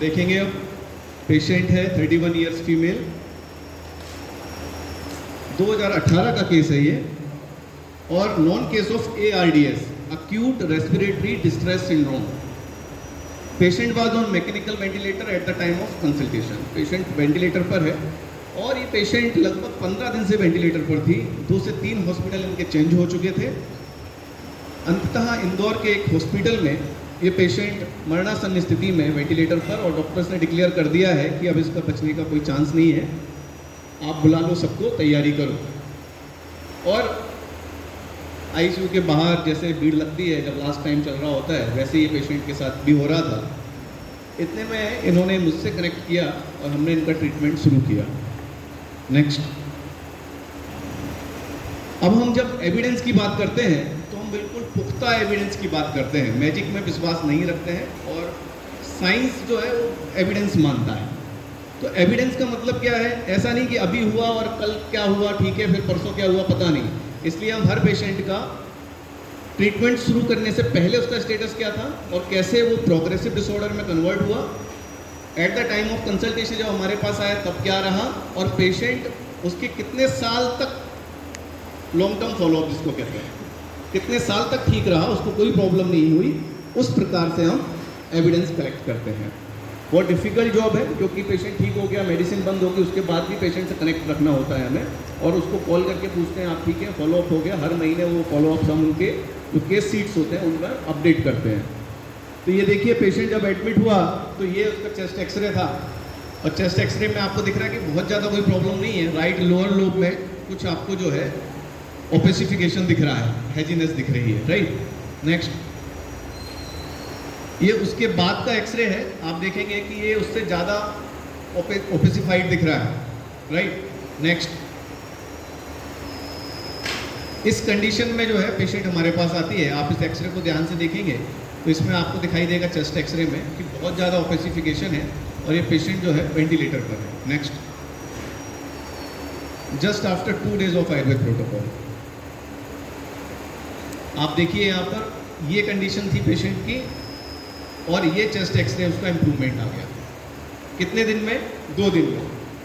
देखेंगे अब पेशेंट है 31 इयर्स फीमेल, 2018 का केस है ये, और non case of ARDS, acute respiratory distress syndrome. Patient was on mechanical ventilator eight the time of consultation. Patient ventilator पर है और ये पेशेंट लगभग 15 दिन से वेंटिलेटर पर थी. 2 से 3 हॉस्पिटल इनके चेंज हो चुके थे. अंततः इंदौर के एक हॉस्पिटल में ये पेशेंट मरणासन्न स्थिति में वेंटिलेटर पर, और डॉक्टर्स ने डिक्लेयर कर दिया है कि अब इसका बचने का कोई चांस नहीं है, आप बुला लो सबको, तैयारी करो. और ICU के बाहर जैसे भीड़ लगती है जब लास्ट टाइम चल रहा होता है, वैसे ये पेशेंट के साथ भी हो रहा था. इतने में इन्होंने मुझसे कनेक्ट किया और हमने इनका ट्रीटमेंट शुरू किया. नेक्स्ट, अब हम जब एविडेंस की बात करते हैं तो हम बिल्कुल पुख्ता एविडेंस की बात करते हैं. मैजिक में विश्वास नहीं रखते हैं और साइंस जो है वो एविडेंस मानता है. तो एविडेंस का मतलब क्या है? ऐसा नहीं कि अभी हुआ और कल क्या हुआ ठीक है, फिर परसों क्या हुआ पता नहीं. इसलिए हम हर पेशेंट का ट्रीटमेंट शुरू करने से पहले उसका स्टेटस क्या था और कैसे वो प्रोग्रेसिव डिसऑर्डर में कन्वर्ट हुआ, eight the time of consultation जब हमारे पास आया तब क्या रहा, और पेशेंट उसके कितने साल तक, लॉन्ग टर्म फॉलोअप जिसको कहते हैं, कितने साल तक ठीक रहा, उसको कोई प्रॉब्लम नहीं हुई, उस प्रकार से हम एविडेंस कलेक्ट करते हैं. बहुत डिफिकल्ट जॉब है क्योंकि पेशेंट ठीक हो गया, मेडिसिन बंद होगी, उसके बाद भी पेशेंट से कनेक्ट रखना होता है हमें, और उसको कॉल करके पूछते हैं आप ठीक है, फॉलोअप हो गया. हर महीने वो फॉलोअप्स हम उनके जो केस सीट्स होते हैं उन पर अपडेट करते हैं. तो ये देखिए पेशेंट जब एडमिट हुआ तो ये उसका चेस्ट एक्सरे था, और चेस्ट एक्सरे में आपको दिख रहा है कि बहुत ज़्यादा कोई प्रॉब्लम नहीं है. राइट लोअर लोब में कुछ आपको जो है ओपेसिफिकेशन दिख रहा है, हैजीनेस दिख रही है. राइट. नेक्स्ट, ये उसके बाद का एक्सरे है. आप देखेंगे कि ये उससे ज़्यादा ओपेसिफाइड दिख रहा है. राइट. नेक्स्ट, इस कंडीशन में जो है पेशेंट हमारे पास आती है. आप इस एक्सरे को ध्यान से देखेंगे तो इसमें आपको दिखाई देगा चेस्ट एक्सरे में कि बहुत ज़्यादा ओपेसिफिकेशन है और ये पेशेंट जो है वेंटिलेटर पर है. Next, just after 2 days of Ayurveda protocol, आप देखिए यहाँ पर ये कंडीशन थी पेशेंट की और ये चेस्ट एक्सरे उसका इम्प्रूवमेंट आ गया. कितने दिन में? 2 दिन में.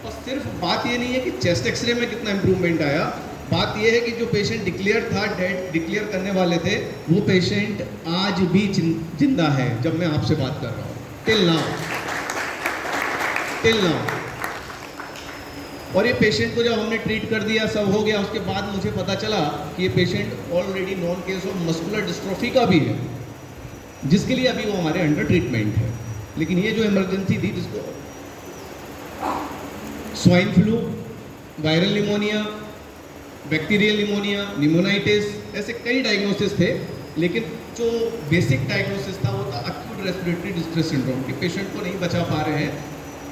और सिर्फ बात ये नहीं है कि चेस्ट एक्सरे में कितना इम्प्रूवमेंट आया, बात ये है कि जो पेशेंट डिक्लेयर था, डेड डिक्लेयर करने वाले थे, वो पेशेंट आज भी जिंदा है जब मैं आपसे बात कर रहा हूँ. Till now. और ये पेशेंट को जब हमने ट्रीट कर दिया, सब हो गया, उसके बाद मुझे पता चला कि ये patient already non case of muscular dystrophy का भी है, जिसके लिए अभी वो हमारे अंडर ट्रीटमेंट है. लेकिन ये जो इमरजेंसी थी, जिसको swine flu, viral pneumonia, bacterial pneumonia, pneumonitis, ऐसे कई डायग्नोसिस थे, लेकिन जो बेसिक डायग्नोसिस था वो था एक्यूट रेस्पिरेटरी डिस्ट्रेस सिंड्रोम, कि पेशेंट को नहीं बचा पा रहे हैं,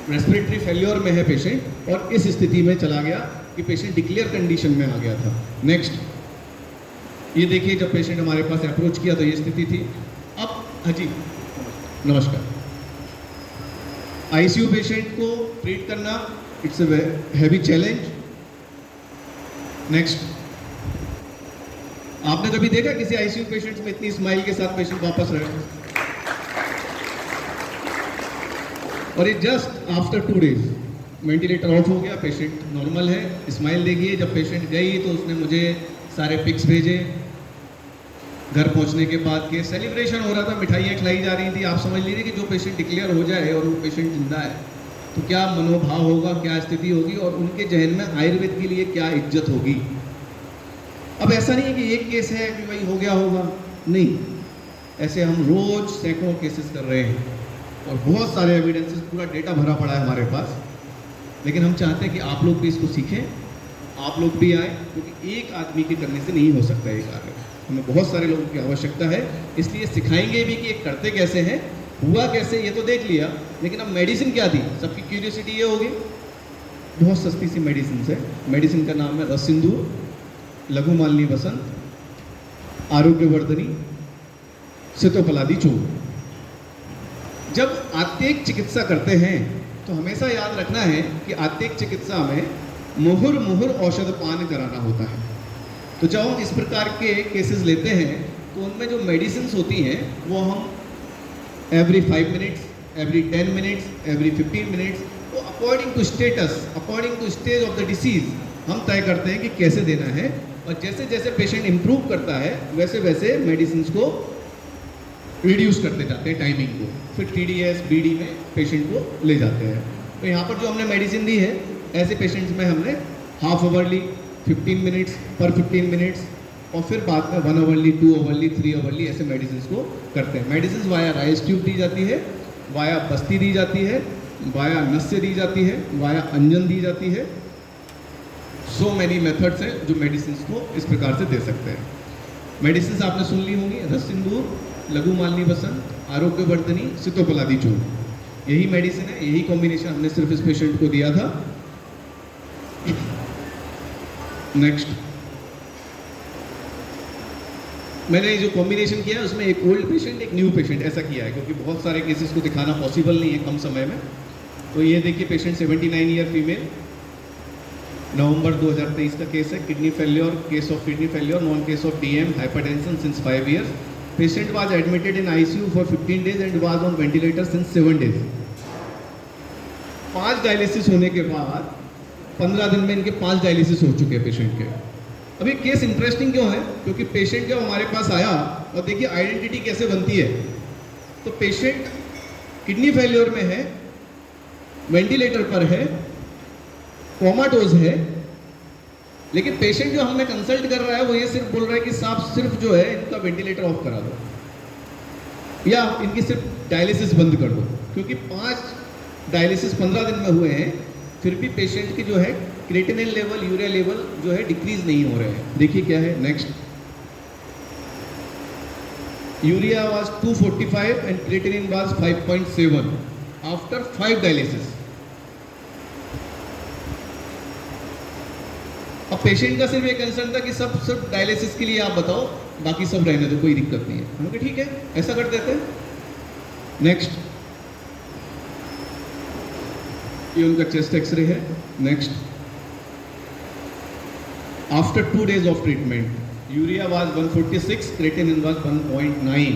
रेस्पिरेटरी फेल्योर में है पेशेंट, और इस स्थिति में चला गया कि पेशेंट डिक्लेयर कंडीशन में आ गया था. नेक्स्ट, ये देखिए जब पेशेंट हमारे पास अप्रोच किया तो ये स्थिति थी. अब हाजी नमस्कार. ICU पेशेंट को ट्रीट करना it's a heavy challenge. Next, आपने कभी देखा किसी ICU पेशेंट में इतनी स्माइल के साथ पेशेंट वापस रहे? और ये just after 2 days ventilator of हो गया, पेशेंट नॉर्मल है. स्माइल देखिए, जब पेशेंट गई तो उसने मुझे सारे पिक्स भेजे. घर पहुंचने के बाद के सेलिब्रेशन हो रहा था, मिठाइयाँ खिलाई जा रही थी. आप समझ लीजिए कि जो पेशेंट डिक्लेयर हो जाए और वो पेशेंट जिंदा है तो क्या मनोभाव होगा, क्या स्थिति होगी, और उनके जहन में आयुर्वेद के लिए क्या इज्जत होगी. अब ऐसा नहीं है कि एक केस है कि भाई हो गया होगा, नहीं, ऐसे हम रोज सैकड़ों केसेस कर रहे हैं और बहुत सारे एविडेंसेस, पूरा डेटा भरा पड़ा है हमारे पास. लेकिन हम चाहते हैं कि आप लोग भी इसको सीखें, आप लोग भी आए, क्योंकि एक आदमी के करने से नहीं हो सकता ये कार्य. हमें बहुत सारे लोगों की आवश्यकता है, इसलिए सिखाएंगे भी कि ये करते कैसे हैं, हुआ कैसे, ये तो देख लिया, लेकिन अब मेडिसिन क्या थी, सबकी क्यूरियोसिटी ये होगी. बहुत सस्ती सी मेडिसिन है. मेडिसिन का नाम है रससिंदूर, लघुमालिनी बसंत, आरोग्यवर्धनी, सितोपलादी चूर्ण. जब आत्ययिक चिकित्सा करते हैं तो हमेशा याद रखना है कि आत्ययिक चिकित्सा में मुहुर औषध पान कराना होता है. तो जब हम इस प्रकार के केसेस लेते हैं तो उनमें जो मेडिसिन होती हैं वो हम every 5 minutes, every 10 minutes, every 15 minutes, तो according to status, according to stage of the disease हम तय करते हैं कि कैसे देना है। और जैसे जैसे पेशेंट इम्प्रूव करता है वैसे वैसे मेडिसिन को रिड्यूस करते जाते हैं टाइमिंग को, फिर TDS BD में पेशेंट को ले जाते हैं। तो यहाँ पर जो हमने मेडिसिन दी है ऐसे पेशेंट्स में हमने हाफ आवरली, 15 मिनट्स पर 15 मिनट्स, और फिर बाद में 1 आवरली, 2 आवरली, 3 आवरली ऐसे मेडिसिन को करते हैं। मेडिसिन वाया राइस ट्यूब दी जाती है, वाया बस्ती दी जाती है, वाया नस्य दी जाती है, वाया अंजन दी जाती है। सो मैनी मेथड्स हैं जो मेडिसिन को इस प्रकार से दे सकते हैं। मेडिसिन आपने सुन ली होंगी, रस सिंदूर, लघु मालिनी बसंत, आरोग्यवर्धनी, सितोपलादी चूर्ण, यही मेडिसिन है, यही कॉम्बिनेशन हमने सिर्फ इस पेशेंट को दिया था। नेक्स्ट, मैंने जो कॉम्बिनेशन किया है उसमें एक ओल्ड पेशेंट, एक न्यू पेशेंट ऐसा किया है, क्योंकि बहुत सारे केसेस को दिखाना पॉसिबल नहीं है कम समय में। तो ये देखिए पेशेंट 79 ईयर फीमेल, नवंबर 2023 का केस है, kidney failure, case of kidney failure, non case of DM, hypertension since 5 years। Patient was admitted in ICU for 15 days and was on ventilator since 7 days। 5 dialysis होने के बाद 15 दिन में इनके 5 dialysis हो चुके हैं पेशेंट के। अब ये केस इंटरेस्टिंग क्यों है? क्योंकि पेशेंट जब हमारे पास आया, और देखिए आइडेंटिटी कैसे बनती है। तो पेशेंट किडनी फेल्योर में है, वेंटिलेटर पर है, कोमाटोज है, लेकिन पेशेंट जो हमें कंसल्ट कर रहा है वो ये सिर्फ बोल रहा है कि साहब सिर्फ जो है इनका वेंटिलेटर ऑफ करा दो, या इनकी सिर्फ डायलिसिस बंद कर दो, क्योंकि 5 डायलिसिस 15 दिन में हुए हैं, फिर भी पेशेंट की जो है क्रिएटिनिन लेवल, यूरिया लेवल जो है डिक्रीज नहीं हो रहे हैं। देखिए क्या है next, urea was 245 and creatinine was 5.7 after 5 dialysis. अब पेशेंट का सिर्फ एक कंसर्न था कि सब सिर्फ डायलिसिस के लिए आप बताओ, बाकी सब रहने दो, कोई दिक्कत नहीं है। हम कहा ठीक है, ऐसा कर देते हैं। नेक्स्ट, ये उनका चेस्ट एक्सरे है। Next, after 2 days of treatment, urea was 146, creatinine was 1.9।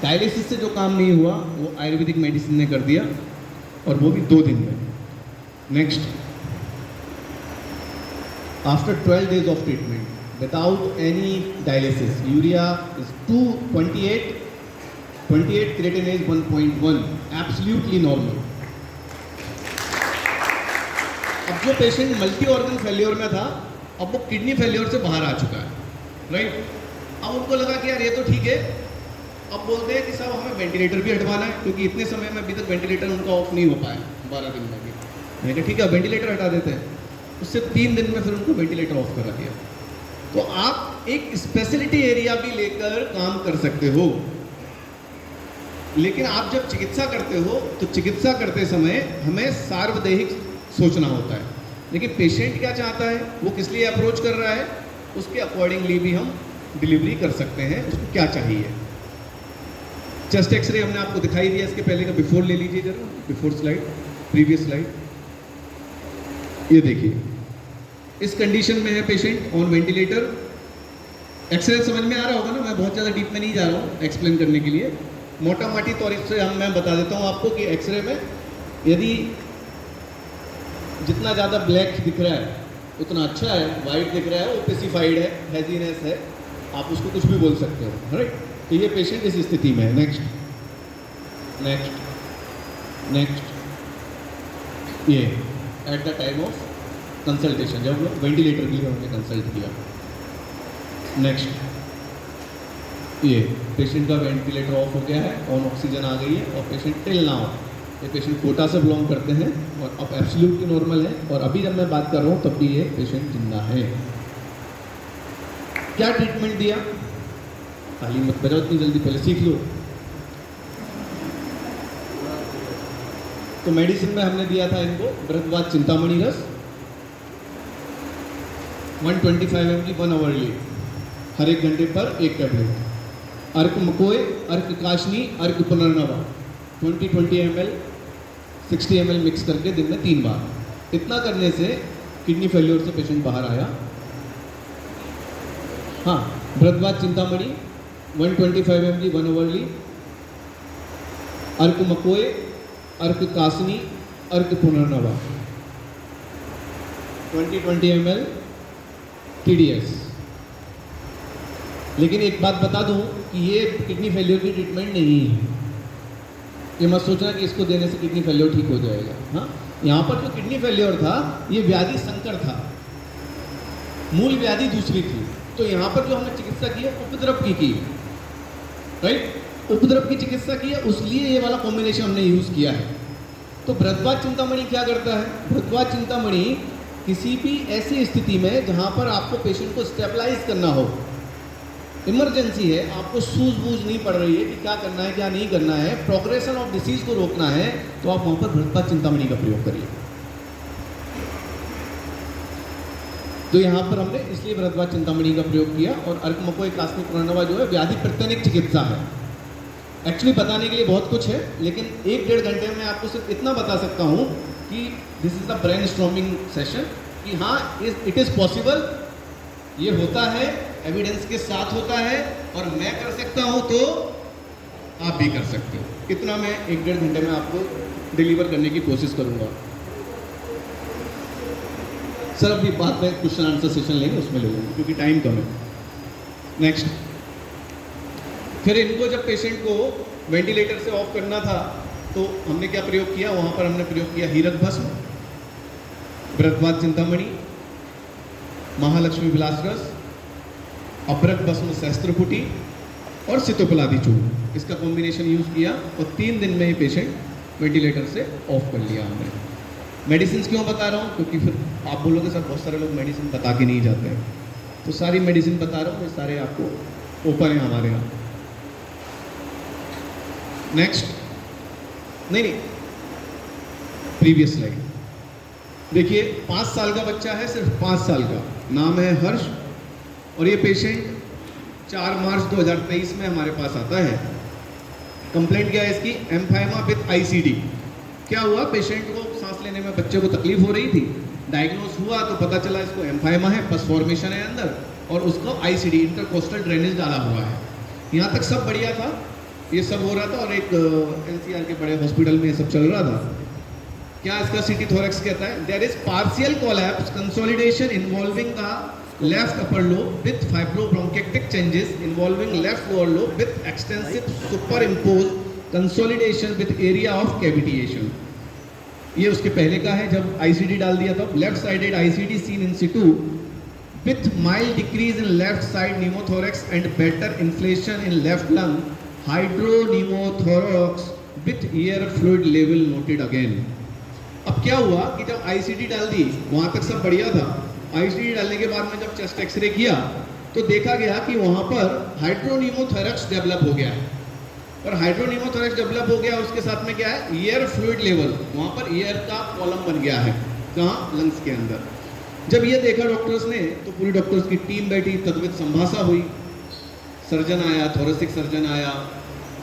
Dialysis से जो काम नहीं हुआ वो आयुर्वेदिक मेडिसिन ने कर दिया, और वो भी 2 दिन में। Next, after 12 days of treatment without any dialysis, urea is 228, creatinine is 1.1, absolutely normal। अब जो पेशेंट मल्टी ऑर्गन फेल्योर में था, अब वो किडनी फेल्योर से बाहर आ चुका है, राइट। अब उनको लगा कि यार ये तो ठीक है। अब बोलते हैं कि साहब हमें वेंटिलेटर भी हटवाना है, क्योंकि इतने समय में अभी तक वेंटिलेटर उनका ऑफ नहीं हो पाया, 12 दिन में भी। मैंने कहा ठीक है वेंटिलेटर हटा देते हैं। उससे 3 दिन में फिर उनको वेंटिलेटर ऑफ करा दिया। तो आप एक स्पेशलिटी एरिया भी लेकर काम कर सकते हो, लेकिन आप जब चिकित्सा करते हो तो चिकित्सा करते समय हमें सार्वदेहिक सोचना होता है। लेकिन पेशेंट क्या चाहता है, वो किस लिए अप्रोच कर रहा है, उसके अकॉर्डिंगली भी हम डिलीवरी कर सकते हैं, उसको क्या चाहिए। चेस्ट एक्सरे हमने आपको दिखाई दिया, इसके पहले का बिफोर ले लीजिए जरा, बिफोर स्लाइड, प्रीवियस स्लाइड। ये देखिए इस कंडीशन में है पेशेंट ऑन वेंटिलेटर। एक्सरे समझ में आ रहा होगा ना, मैं बहुत ज़्यादा डीप में नहीं जा रहा हूँ एक्सप्लेन करने के लिए। मोटा मोटी तौर से मैं बता देता हूँ आपको कि एक्सरे में यदि जितना ज़्यादा ब्लैक दिख रहा है उतना अच्छा है, वाइट दिख रहा है ओपेसिफाइड है, हैजीनेस है, आप उसको कुछ भी बोल सकते हो, राइट। तो ये पेशेंट इस स्थिति में है। नेक्स्ट नेक्स्ट नेक्स्ट, ये eight the time of consultation, जब वेंटिलेटर के लिए हमने कंसल्ट किया। नेक्स्ट, ये पेशेंट का वेंटिलेटर ऑफ हो गया है, ऑन ऑक्सीजन आ गई है, और पेशेंट टिल नाउ, ये पेशेंट कोटा से बिलोंग करते हैं और अब एब्सोल्युटली नॉर्मल है, और अभी जब मैं बात कर रहा हूँ तब भी ये पेशेंट जिंदा है। क्या ट्रीटमेंट दिया, ताली मत बजाओ इतनी जल्दी, पहले सीख लो। तो मेडिसिन में हमने दिया था इनको भरद्वाज चिंतामणि रस 125 mg 1 आवरली, हर 1 घंटे पर 1 टैबलेट। अर्क मकोय, अर्क काशनी, अर्क पुनर्नवा 20 ml 60 ml मिक्स करके दिन में 3 बार। इतना करने से किडनी फेल्योर से पेशेंट बाहर आया। हाँ, भरद्वाज चिंतामणि 125 mg 1 आवरली, अर्क मकोए, अर्क कासनी, अर्क पुनर्नवा, 20-20 ml TDS। लेकिन एक बात बता दूं कि ये किडनी फेलियर की ट्रीटमेंट नहीं है। ये मत सोचना कि इसको देने से किडनी फेलियर ठीक हो जाएगा। हाँ, यहाँ पर जो किडनी फेलियर था ये व्याधि संकर था, मूल व्याधि दूसरी थी। तो यहाँ पर जो हमने चिकित्सा की है उपद्रव की राइट, उपद्रव की चिकित्सा की है, उसलिए ये वाला कॉम्बिनेशन हमने यूज़ किया है। तो भरद्वाज चिंतामणि क्या करता है? भरद्वाज चिंतामणि किसी भी ऐसी स्थिति में जहाँ पर आपको पेशेंट को स्टेबलाइज करना हो, इमरजेंसी है, आपको सूझबूझ नहीं पड़ रही है कि क्या करना है क्या नहीं करना है, प्रोग्रेशन ऑफ डिसीज को रोकना है, तो आप वहाँ पर भरद्वाज चिंतामणि का प्रयोग करिए। तो यहाँ पर हमने इसलिए भरद्वाज चिंतामणि का प्रयोग किया। और अर्क मकोए कासनी पुनर्नवा जो है व्याधि प्रत्यनिक चिकित्सा है। एक्चुअली बताने के लिए बहुत कुछ है, लेकिन 1-1.5 घंटे में आपको सिर्फ इतना बता सकता हूँ कि this is the brain storming session, कि हाँ इट इज़ पॉसिबल, ये होता है, एविडेंस के साथ होता है, और मैं कर सकता हूँ तो आप भी कर सकते हो। इतना मैं 1-1.5 घंटे में आपको डिलीवर करने की कोशिश करूँगा। सर अभी बाद में क्वेश्चन आंसर सेशन लेंगे, उसमें ले लेंगे क्योंकि टाइम कम है। नेक्स्ट, फिर इनको जब पेशेंट को वेंटिलेटर से ऑफ करना था तो हमने क्या प्रयोग किया? वहाँ पर हमने प्रयोग किया हीरक भस्म, भरद्वाज चिंतामणि, महालक्ष्मी विलास रस, अभ्रक भस्म सहस्त्रपुटी और सितोपलादी चूर्ण, इसका कॉम्बिनेशन यूज़ किया और 3 दिन में ये पेशेंट वेंटिलेटर से ऑफ कर लिया हमने। मेडिसिन क्यों बता रहा हूँ? क्योंकि फिर आप बोलोगे सर बहुत सारे लोग मेडिसिन बता के नहीं जाते हैं, तो सारी मेडिसिन बता रहा हूँ, ये सारे आपको ओपन है हमारे यहाँ। नेक्स्ट, नहीं, प्रीवियस स्लाइड देखिए। 5 साल का बच्चा है, सिर्फ 5 साल का, नाम है हर्ष, और ये पेशेंट 4 मार्च 2023 में हमारे पास आता है। कंप्लेंट क्या है इसकी? एम्फाइमा विद आईसीडी। क्या हुआ? पेशेंट को सांस लेने में बच्चे को तकलीफ हो रही थी, डायग्नोस हुआ तो पता चला इसको एम्फाइमा है, पस फॉर्मेशन है अंदर, और उसको आईसीडी इंटरकोस्टल ड्रेनेज डाला हुआ है। यहाँ तक सब बढ़िया था, ये सब हो रहा था, और एक एनसीआर के बड़े हॉस्पिटल में ये सब चल रहा था। क्या इसका सीटी थोरैक्स कहता है? There is partial collapse consolidation involving the left upper lobe with fibrobronchiectatic changes involving left lower lobe with extensive super impose consolidation with area of cavitation. ये उसके पहले का है जब आईसीडी डाल दिया था। Left sided ICD seen in situ with mild decrease in left side pneumothorax and better inflation in left lung, hydropneumothorax with air fluid level noted again. अब क्या हुआ कि जब आईसीडी डाल दी, वहाँ तक सब बढ़िया था, आईसीडी डालने के बाद में जब चेस्ट एक्सरे किया तो देखा गया कि वहाँ पर हाइड्रोनीमोथोरैक्स डेवलप हो गया है। और हाइड्रोनीमोथोरैक्स डेवलप हो गया, उसके साथ में क्या है? एयर फ्लूइड लेवल, वहाँ पर एयर का कॉलम बन गया है। कहाँ? लंग्स के अंदर। जब ये देखा डॉक्टर्स ने तो पूरी डॉक्टर्स की टीम बैठी, तद्वित संभाषा हुई, सर्जन आया, थोरेसिक सर्जन आया,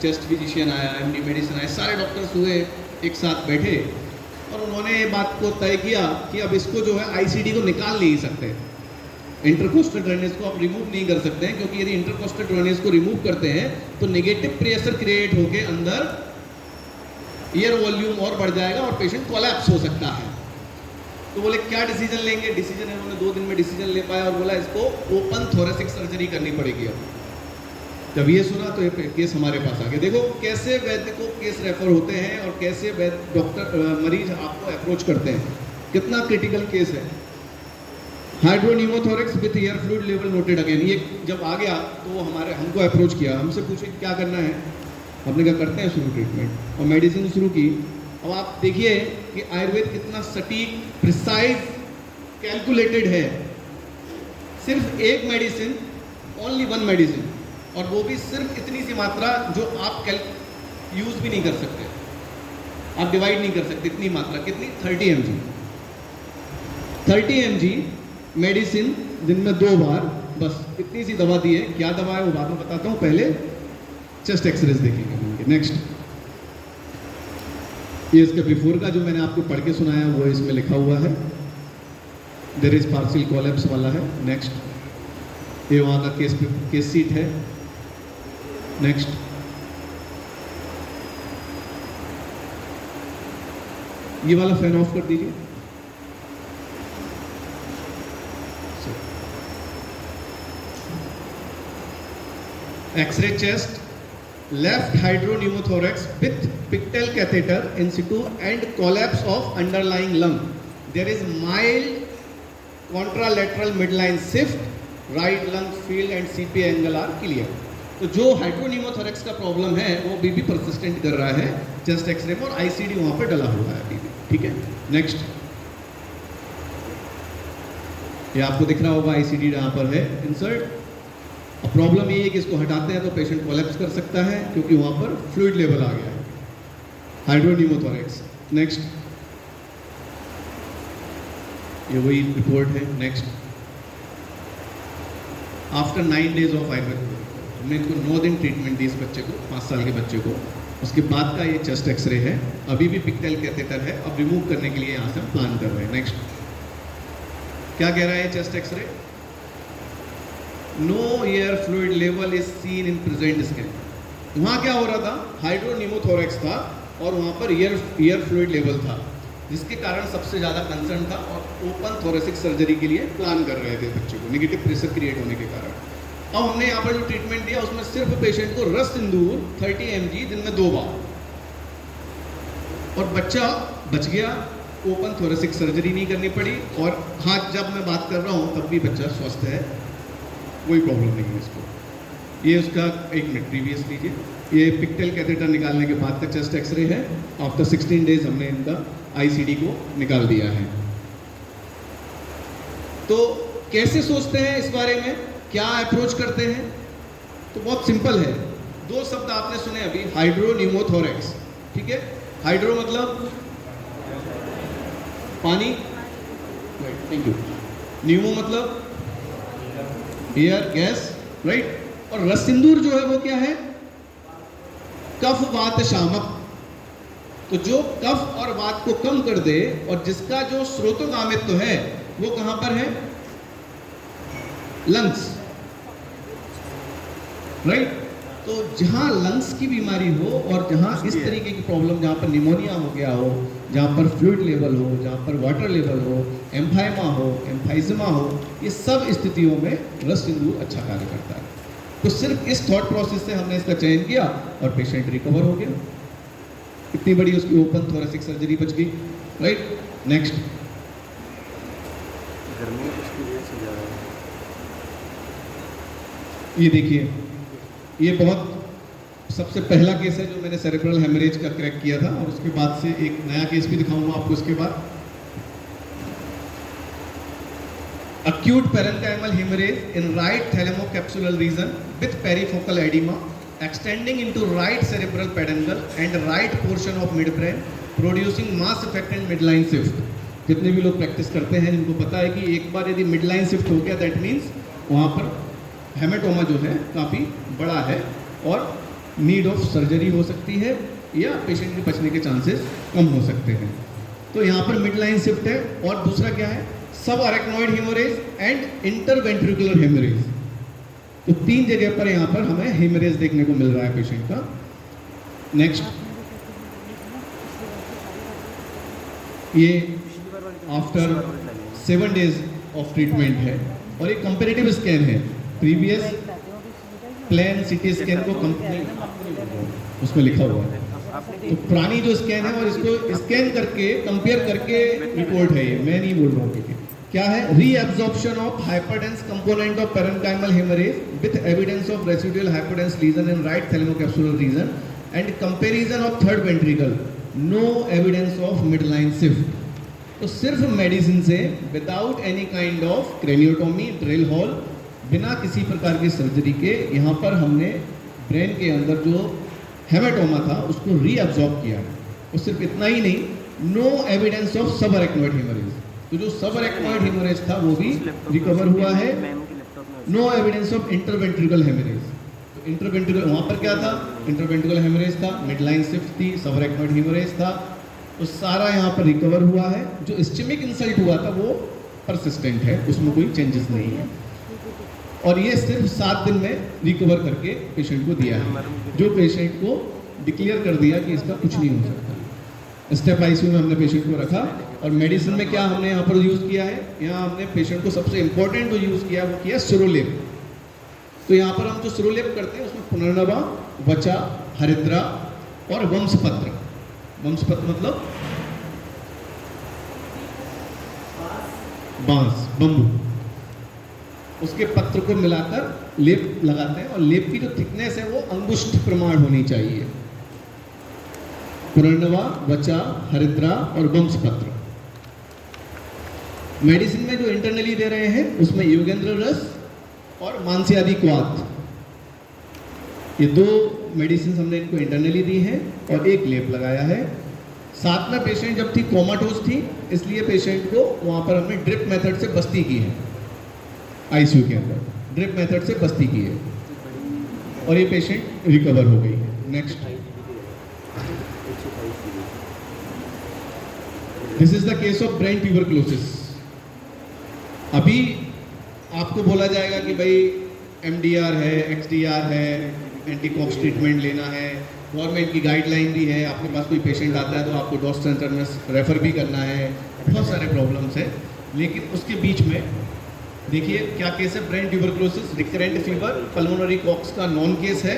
चेस्ट फिजिशियन आया, एमडी मेडिसिन आया, सारे डॉक्टर्स हुए, एक साथ बैठे और उन्होंने ये बात को तय किया कि अब इसको जो है आईसीडी को निकाल नहीं सकते, इंटरकोस्टल ड्रेनेज को आप रिमूव नहीं कर सकते हैं, क्योंकि यदि इंटरकोस्टल ड्रेनेज को रिमूव करते हैं तो नेगेटिव प्रेशर क्रिएट होकर अंदर एयर वॉल्यूम और बढ़ जाएगा और पेशेंट कोलैप्स हो सकता है। तो बोले क्या डिसीजन लेंगे? डिसीजन है, उन्होंने 2 दिन में डिसीजन ले पाया और बोला इसको ओपन थोरेसिक सर्जरी करनी पड़ेगी। अब जब ये सुना तो ये केस हमारे पास आ गया। देखो कैसे वैद्य को केस रेफर होते हैं और कैसे वैद्य डॉक्टर मरीज आपको अप्रोच करते हैं, कितना क्रिटिकल केस है। Hydropneumothorax with air fluid level noted again, ये जब आ गया तो वो हमको अप्रोच किया, हमसे पूछे क्या करना है, हमने क्या करते हैं शुरू ट्रीटमेंट और मेडिसिन शुरू की। अब आप देखिए कि आयुर्वेद कितना सटीक, प्रिसाइज, कैलकुलेटेड है। सिर्फ एक मेडिसिन, ओनली 1 मेडिसिन, और वो भी सिर्फ इतनी सी मात्रा जो आप यूज़ भी नहीं कर सकते, आप डिवाइड नहीं कर सकते, इतनी मात्रा। कितनी? 30 mg। 30 mg मेडिसिन दिन में 2 बार, बस इतनी सी दवा दी है। क्या दवा है वो बाद में बताता हूँ, पहले चेस्ट एक्सरेज देखेंगे। नेक्स्ट, ये इसके बिफोर का जो मैंने आपको पढ़ के सुनाया वो इसमें लिखा हुआ है, देयर इज पार्शियल कोलैप्स वाला है। नेक्स्ट, ये वहाँ का केस सीट है। नेक्स्ट, ये वाला फैन ऑफ कर दीजिए। X ray chest, left hydropneumothorax with pigtail catheter in situ and collapse of underlying lung. There is mild contralateral midline shift, right lung field and CP angle are clear. तो जो हाइड्रोन्यूमोथोरैक्स का problem है वो अभी भी persistent कर रहा है चेस्ट एक्सरे में, और आईसीडी वहां पर डला हुआ है अभी भी, ठीक है। नेक्स्ट, ये आपको दिख रहा होगा आईसीडी यहाँ पर है इंसर्ट। अब प्रॉब्लम ये है कि इसको हटाते हैं तो पेशेंट कोलैप्स कर सकता है क्योंकि वहां पर फ्लूइड लेवल आ गया है, हाइड्रोन्यूमोथोरैक्स। नेक्स्ट, ये वही रिपोर्ट है। Next, after 9 days of Ayurveda, हमने इनको 9 दिन ट्रीटमेंट दी इस बच्चे को, 5 साल के बच्चे को। उसके बाद का ये चेस्ट एक्सरे है, अभी भी पिक्टेल कैथेटर है, अब रिमूव करने के लिए यहाँ से हम प्लान कर रहे हैं। नेक्स्ट, क्या कह रहा है chest X ray? No air fluid level is seen in present scan. वहाँ क्या हो रहा था? हाइड्रोन्यूमोथोरैक्स था और वहाँ पर एयर फ्लूइड लेवल था, जिसके कारण सबसे ज़्यादा कंसर्न था, और ओपन थोरेसिक सर्जरी के लिए प्लान कर रहे थे बच्चे को, नेगेटिव प्रेशर क्रिएट होने के कारण। अब हमने यहाँ पर जो ट्रीटमेंट दिया उसमें सिर्फ पेशेंट को रस सिंदूर 30 mg दिन में 2 बार, और बच्चा बच गया, ओपन थोरेसिक सर्जरी नहीं करनी पड़ी। और हाँ, जब मैं बात कर रहा हूँ तब भी बच्चा स्वस्थ है, कोई प्रॉब्लम नहीं है इसको। ये उसका 1 मिनट प्रीवियस लीजिए, ये पिक्टेल कैथेटर निकालने के बाद का चेस्ट एक्सरे है। आफ्टर 16 days हमने इनका आईसीडी को निकाल दिया है। तो कैसे सोचते हैं इस बारे में, क्या अप्रोच करते हैं? तो बहुत सिंपल है, 2 शब्द आपने सुने अभी, हाइड्रोन्यूमोथोरैक्स, ठीक है। हाइड्रो मतलब पानी, थैंक यू। न्यूमो मतलब एयर, गैस, राइट। और रस सिंदूर जो है वो क्या है? कफ वात शामक। तो जो कफ और वात को कम कर दे और जिसका जो स्रोतोगामित्व है वो कहां पर है? Lungs, right. तो जहां लंग्स की बीमारी हो और जहां इस तरीके की प्रॉब्लम, जहां पर निमोनिया हो गया हो, जहां पर फ्लूइड लेवल हो, जहां पर वाटर लेवल हो, एम्फाइमा हो, एम्फाइजमा हो, ये सब स्थितियों में रस सिंदूर अच्छा कार्य करता है। तो सिर्फ इस थॉट प्रोसेस से हमने इसका चयन किया और पेशेंट रिकवर हो गया। इतनी बड़ी उसकी ओपन थोरेसिक सर्जरी बच गई, राइट। नेक्स्ट, ये देखिए, ये बहुत सबसे पहला केस है जो मैंने सेरेब्रल हेमरेज का क्रैक किया था, और उसके बाद से एक नया केस भी दिखाऊंगा आपको इसके बाद। acute parenchymal hemorrhage in right thalamocapsular region with perifocal edema extending into right cerebral peduncle and right portion of midbrain producing mass effect and midline shift। जितने भी लोग प्रैक्टिस करते हैं जिनको पता है कि एक बार यदि मिडलाइन शिफ्ट हो गया, दैट मीन्स वहाँ पर हेमेटोमा जो है काफ़ी बड़ा है और नीड ऑफ सर्जरी हो सकती है, या पेशेंट के बचने के चांसेस कम हो सकते हैं। तो यहाँ पर मिडलाइन शिफ्ट है, और दूसरा क्या है? सब arachnoid haemorrhage and interventricular haemorrhage. तो 3 जगह पर यहाँ पर हमें हेमोरेज देखने को मिल रहा है पेशेंट का। नेक्स्ट, ये आफ्टर 7 days ऑफ ट्रीटमेंट है, और एक कंपेरेटिव स्कैन है। प्रीवियस प्लेन सिटी स्कैन को उसमें लिखा हुआ है, तो पुरानी जो स्कैन है और इसको स्कैन करके कंपेयर करके रिपोर्ट है ये, मैं नहीं बोल रहा हूँ। क्या है? Reabsorption of hyperdense component of parenchymal haemorrhage with evidence of residual hyperdense lesion in right thalamocapsular region and comparison of third ventricle, no evidence of midline shift. तो सिर्फ मेडिसिन से, without any kind of craniotomy, drill hole, बिना किसी प्रकार की surgery के, यहाँ पर हमने ब्रेन के अंदर जो हेमेटोमा था उसको रीअब्जॉर्ब किया। और सिर्फ इतना ही नहीं, नो एविडेंस ऑफ सब अरेक्नॉइड हेमरेज। तो जो सब अरेक्नॉइड हेमरेज था वो भी रिकवर हुआ है। No evidence of interventricular haemorrhage. तो इंटरवेंट्रिकल वहाँ पर क्या था? इंटरवेंट्रिकल हेमरेज था, मिडलाइन शिफ्ट थी, सब अरेक्नॉइड हेमरेज था, तो सारा यहाँ पर रिकवर हुआ है। जो इस्चेमिक इंसल्ट हुआ था वो परसिस्टेंट है, उसमें कोई चेंजेस नहीं है, और ये सिर्फ 7 दिन में रिकवर करके पेशेंट को दिया है, जो पेशेंट को डिक्लेयर कर दिया कि इसका कुछ नहीं हो सकता। स्टेप आईसीयू में हमने पेशेंट को रखा। और मेडिसिन में क्या हमने यहाँ पर यूज़ किया है, यहाँ हमने पेशेंट को सबसे इम्पोर्टेंट जो यूज़ किया वो किया सिरोलेप। तो यहाँ पर हम जो सिरोलेप करते हैं उसमें पुनर्नवा, वचा, हरिद्रा और वंशपत्र। वंशपत्र मतलब बांस, बम्बू, उसके पत्र को मिलाकर लेप लगाते हैं। और लेप की जो थिकनेस है वो अंगुष्ठ प्रमाण होनी चाहिए। पुनर्नवा, वचा, हरिद्रा और वंशपत्र। मेडिसिन में जो इंटरनली दे रहे हैं उसमें योगेंद्र रस और मांस्यादि क्वाथ, ये 2 मेडिसिन हमने इनको इंटरनली दी हैं और एक लेप लगाया है। साथ में पेशेंट जब थी कोमाटोज थी, इसलिए पेशेंट को वहाँ पर हमने ड्रिप मेथड से बस्ती की है। आईसीयू के अंदर ड्रिप मेथड से बस्ती की है और ये पेशेंट रिकवर हो गई है। Next, this is the case of brain tuberculosis. अभी आपको बोला जाएगा कि भाई एमडीआर है, एक्सडीआर है, एंटीकॉक्स ट्रीटमेंट लेना है, गवर्नमेंट की गाइडलाइन भी है। आपके पास कोई पेशेंट आता है तो आपको डॉस सेंटर में रेफर भी करना है, बहुत सारे प्रॉब्लम्स हैं। लेकिन उसके बीच में देखिए क्या केस है, brain tuberculosis, recurrent fever, pulmonary Koch's का नॉन केस है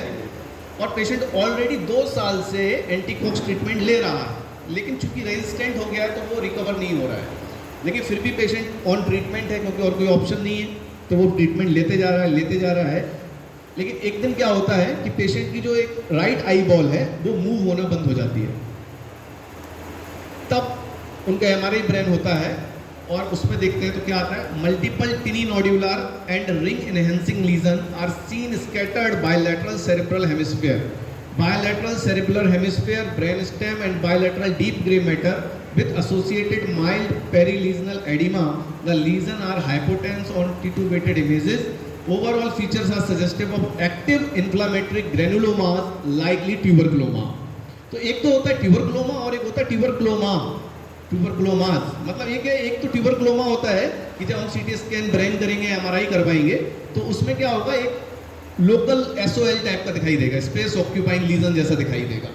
और पेशेंट ऑलरेडी 2 साल से एंटीकॉक्स ट्रीटमेंट ले रहा है, लेकिन चूंकि रेजिस्टेंट हो गया है तो वो रिकवर नहीं हो रहा है। लेकिन फिर भी पेशेंट ऑन ट्रीटमेंट है क्योंकि और कोई ऑप्शन नहीं है, तो वो ट्रीटमेंट लेते जा रहा है। लेकिन एक दिन क्या होता है कि पेशेंट की जो एक राइट आई बॉल है वो मूव होना बंद हो जाती है। तब उनका एमआरआई ब्रेन होता है और उसमें देखते हैं तो क्या आता है, multiple tiny nodular and ring enhancing lesion are seen scattered bilateral cerebral hemisphere, bilateral cerebellar hemisphere, brainstem and bilateral deep gray matter with associated mild perilesional edema. The lesions are hypotense on titubated images. Overall features are suggestive of active inflammatory granulomas, likely tuberculoma. तो एक तो होता है ट्यूबरक्लोमा और एक होता है ट्यूबरक्लोमा, ट्यूबरक्लोमास। मतलब ये क्या, एक तो ट्यूबरक्लोमा होता है कि जब हम सीटी स्कैन ब्रेन करेंगे, एमआरआई करवाएंगे तो उसमें क्या होगा, एक लोकल एसओएल टाइप का दिखाई देगा, स्पेस ऑक्यूपाइंग लीजन जैसा दिखाई देगा।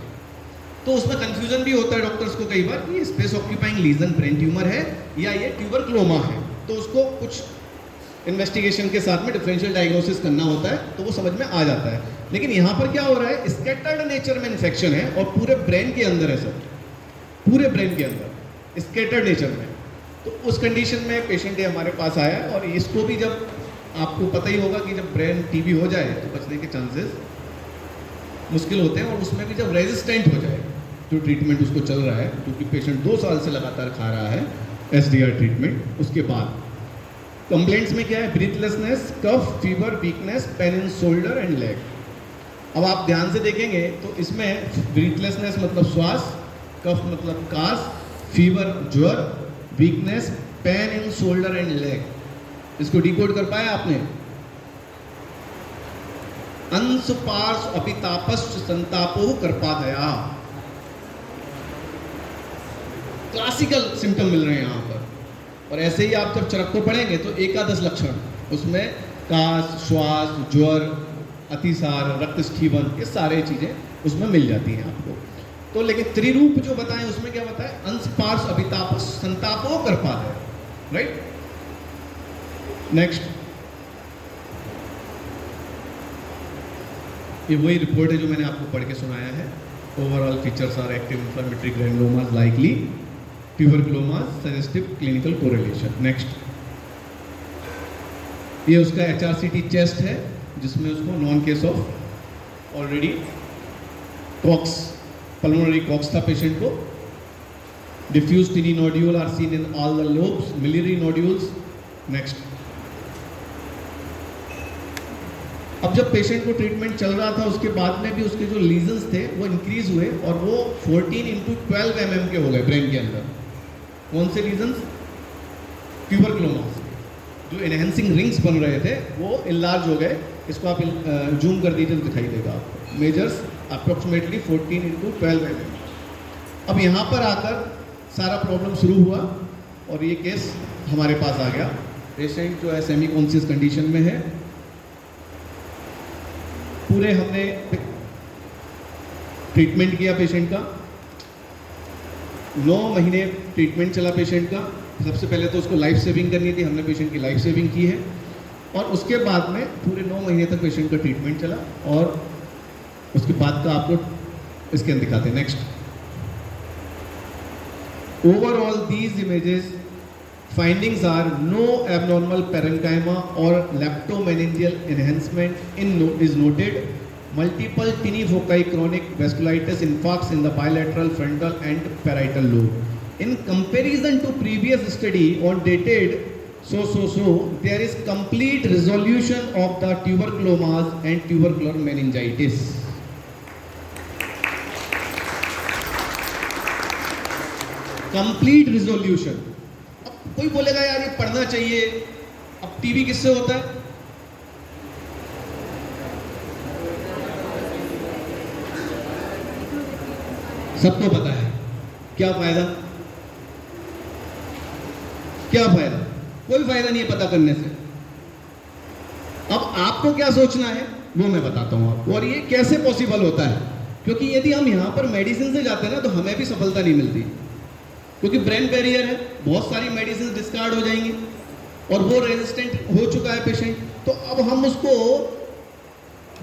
तो उसमें कंफ्यूजन भी होता है डॉक्टर्स को कई बार कि ये space occupying lesion brain tumour है या ये ट्यूबरक्लोमा है। तो उसको कुछ इन्वेस्टिगेशन के साथ में डिफरेंशियल डायग्नोसिस करना होता है तो वो समझ में आ जाता है। लेकिन यहाँ पर क्या हो रहा है, स्कैटर्ड नेचर में इन्फेक्शन है और पूरे ब्रेन के अंदर है सर, पूरे ब्रेन के अंदर स्कैटर्ड नेचर में। तो उस कंडीशन में पेशेंट हमारे पास आया और इसको भी जब आपको पता ही होगा कि जब ब्रेन टीबी हो जाए तो बचने के चांसेस मुश्किल होते हैं। और उसमें भी जब रेजिस्टेंट हो जाए जो ट्रीटमेंट उसको चल रहा है, क्योंकि पेशेंट 2 साल से लगातार खा रहा है एसडीआर ट्रीटमेंट, उसके बाद कंप्लेंट्स में क्या है, breathlessness, cough, fever, weakness, pain in shoulder and leg. अब आप ध्यान से देखेंगे तो इसमें ब्रीथलेसनेस मतलब श्वास, कफ मतलब कास, फीवर ज्वर, weakness, pain in shoulder and leg, इसको डिकोड कर पाया आपने? अंश पार्श अपितापश्च संतापो कर्पादया, क्लासिकल सिम्टम मिल रहे हैं यहाँ पर। और ऐसे ही आप जब चरक को पढ़ेंगे तो एकादश लक्षण, उसमें कास, श्वास, ज्वर, अतिसार, रक्तस्खीवन, ये सारे चीजें उसमें मिल जाती हैं आपको। तो लेकिन त्रिरूप जो बताएं उसमें क्या बताएं, अंश पार्श अपितापश्च संतापो कर्पादया, राइट। नेक्स्ट, ये वही रिपोर्ट है जो मैंने आपको पढ़ के सुनाया है। Overall features are active inflammatory granulomas, likely tuberculomas, suggestive clinical correlation. Next, ये उसका एचआरसीटी चेस्ट है जिसमें उसको known case of already Koch's, pulmonary Koch's था पेशेंट को। Diffuse tiny nodule are seen in all the lobes, miliary nodules. Next, अब जब patient को ट्रीटमेंट चल रहा था उसके बाद में भी उसके जो लीजन्स थे वो इंक्रीज हुए और वो 14x12 mm के हो गए ब्रेन के अंदर। कौन से लीजन्स? ट्यूबरक्लोमास। जो एनहेंसिंग रिंग्स बन रहे थे वो इनलार्ज हो गए। इसको आप जूम कर दीजिए तो दिखाई देगा आपको। Measures approximately 14x12 mm। अब यहाँ पर आकर सारा प्रॉब्लम शुरू हुआ और ये केस हमारे पास आ गया। पेशेंट जो है सेमी कॉन्शियस कंडीशन में है। पूरे हमने ट्रीटमेंट किया पेशेंट का, 9 महीने ट्रीटमेंट चला पेशेंट का। सबसे पहले तो उसको लाइफ सेविंग करनी थी, हमने पेशेंट की लाइफ सेविंग की है, और उसके बाद में पूरे 9 महीने तक पेशेंट का ट्रीटमेंट चला, और उसके बाद का आपको स्कैन दिखाते हैं। Next, overall these images findings are no abnormal parenchyma or leptomeningeal enhancement is noted. Multiple tiny foci chronic vasculitis infarcts in the bilateral frontal and parietal lobe. In comparison to previous study on dated there is complete resolution of the tuberculomas and tubercular meningitis. Complete resolution. कोई बोलेगा यार ये पढ़ना चाहिए, अब TB किससे होता है? सबको पता है। क्या फायदा? क्या फायदा? कोई फायदा नहीं है पता करने से। अब आपको क्या सोचना है वो मैं बताता हूं आपको, और ये कैसे पॉसिबल होता है। क्योंकि यदि हम यहां पर मेडिसिन से जाते हैं ना तो हमें भी सफलता नहीं मिलती, क्योंकि ब्रेन बैरियर है, बहुत सारी मेडिसिन डिस्कार्ड हो जाएंगी और वो रेजिस्टेंट हो चुका है पेशेंट। तो अब हम उसको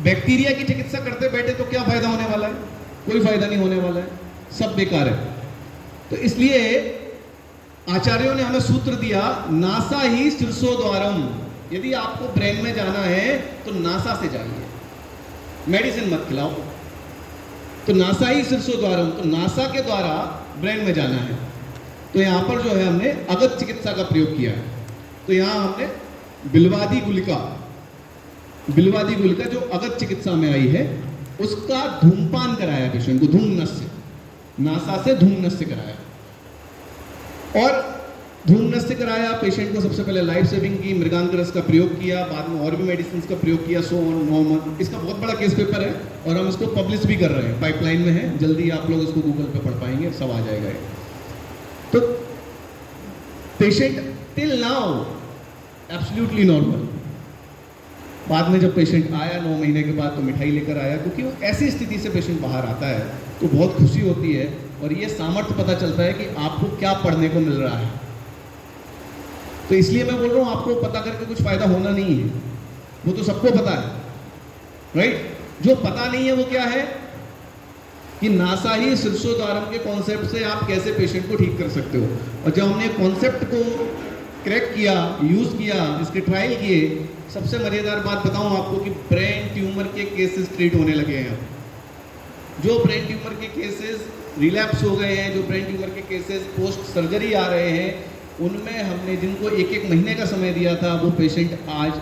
बैक्टीरिया की चिकित्सा करते बैठे तो क्या फायदा होने वाला है? कोई फायदा नहीं होने वाला है, सब बेकार है। तो इसलिए आचार्यों ने हमें सूत्र दिया, नासा ही शीर्षोद्वारम। यदि आपको ब्रेन में जाना है तो नासा से जाइए, मेडिसिन मत खिलाओ। तो नासा ही शीर्षोद्वारम, तो नासा के द्वारा ब्रेन में जाना है। तो यहां पर जो है हमने अगत चिकित्सा का प्रयोग किया है। तो यहां हमने बिलवादी गुलिका जो अगत चिकित्सा में आई है उसका धूमपान कराया पेशेंट को, धूमनस्य, नासा से धूमनस्य कराया, और धूमनस्य कराया पेशेंट को। सबसे पहले लाइफ सेविंग की, मृगांक रस का प्रयोग किया, बाद में और भी मेडिसिन का प्रयोग किया, सो ऑन, 9 मंथ। इसका बहुत बड़ा केस पेपर है और हम इसको पब्लिश भी कर रहे हैं, पाइपलाइन में है, जल्दी आप लोग इसको गूगल पे पढ़ पाएंगे, सब आ जाएगा। तो patient till now absolutely normal. बाद में जब पेशेंट आया 9 महीने के बाद तो मिठाई लेकर आया, क्योंकि वो ऐसी स्थिति से पेशेंट बाहर आता है तो बहुत खुशी होती है, और ये सामर्थ्य पता चलता है कि आपको क्या पढ़ने को मिल रहा है। तो इसलिए मैं बोल रहा हूँ आपको पता करके कुछ फायदा होना नहीं है, वो तो सबको पता है, राइट। जो पता नहीं है वो क्या है कि नासा ही शीर्षोद्वारम के कॉन्सेप्ट से आप कैसे पेशेंट को ठीक कर सकते हो। और जब हमने कॉन्सेप्ट को क्रैक किया, यूज किया, इसके ट्रायल किए, सबसे मजेदार बात बताऊं आपको कि ब्रेन ट्यूमर के केसेस ट्रीट होने लगे हैं। जो ब्रेन ट्यूमर के केसेस रिलैप्स हो गए हैं, जो ब्रेन ट्यूमर के केसेस पोस्ट सर्जरी आ रहे हैं, उनमें हमने जिनको 1-1 महीने का समय दिया था वो पेशेंट आज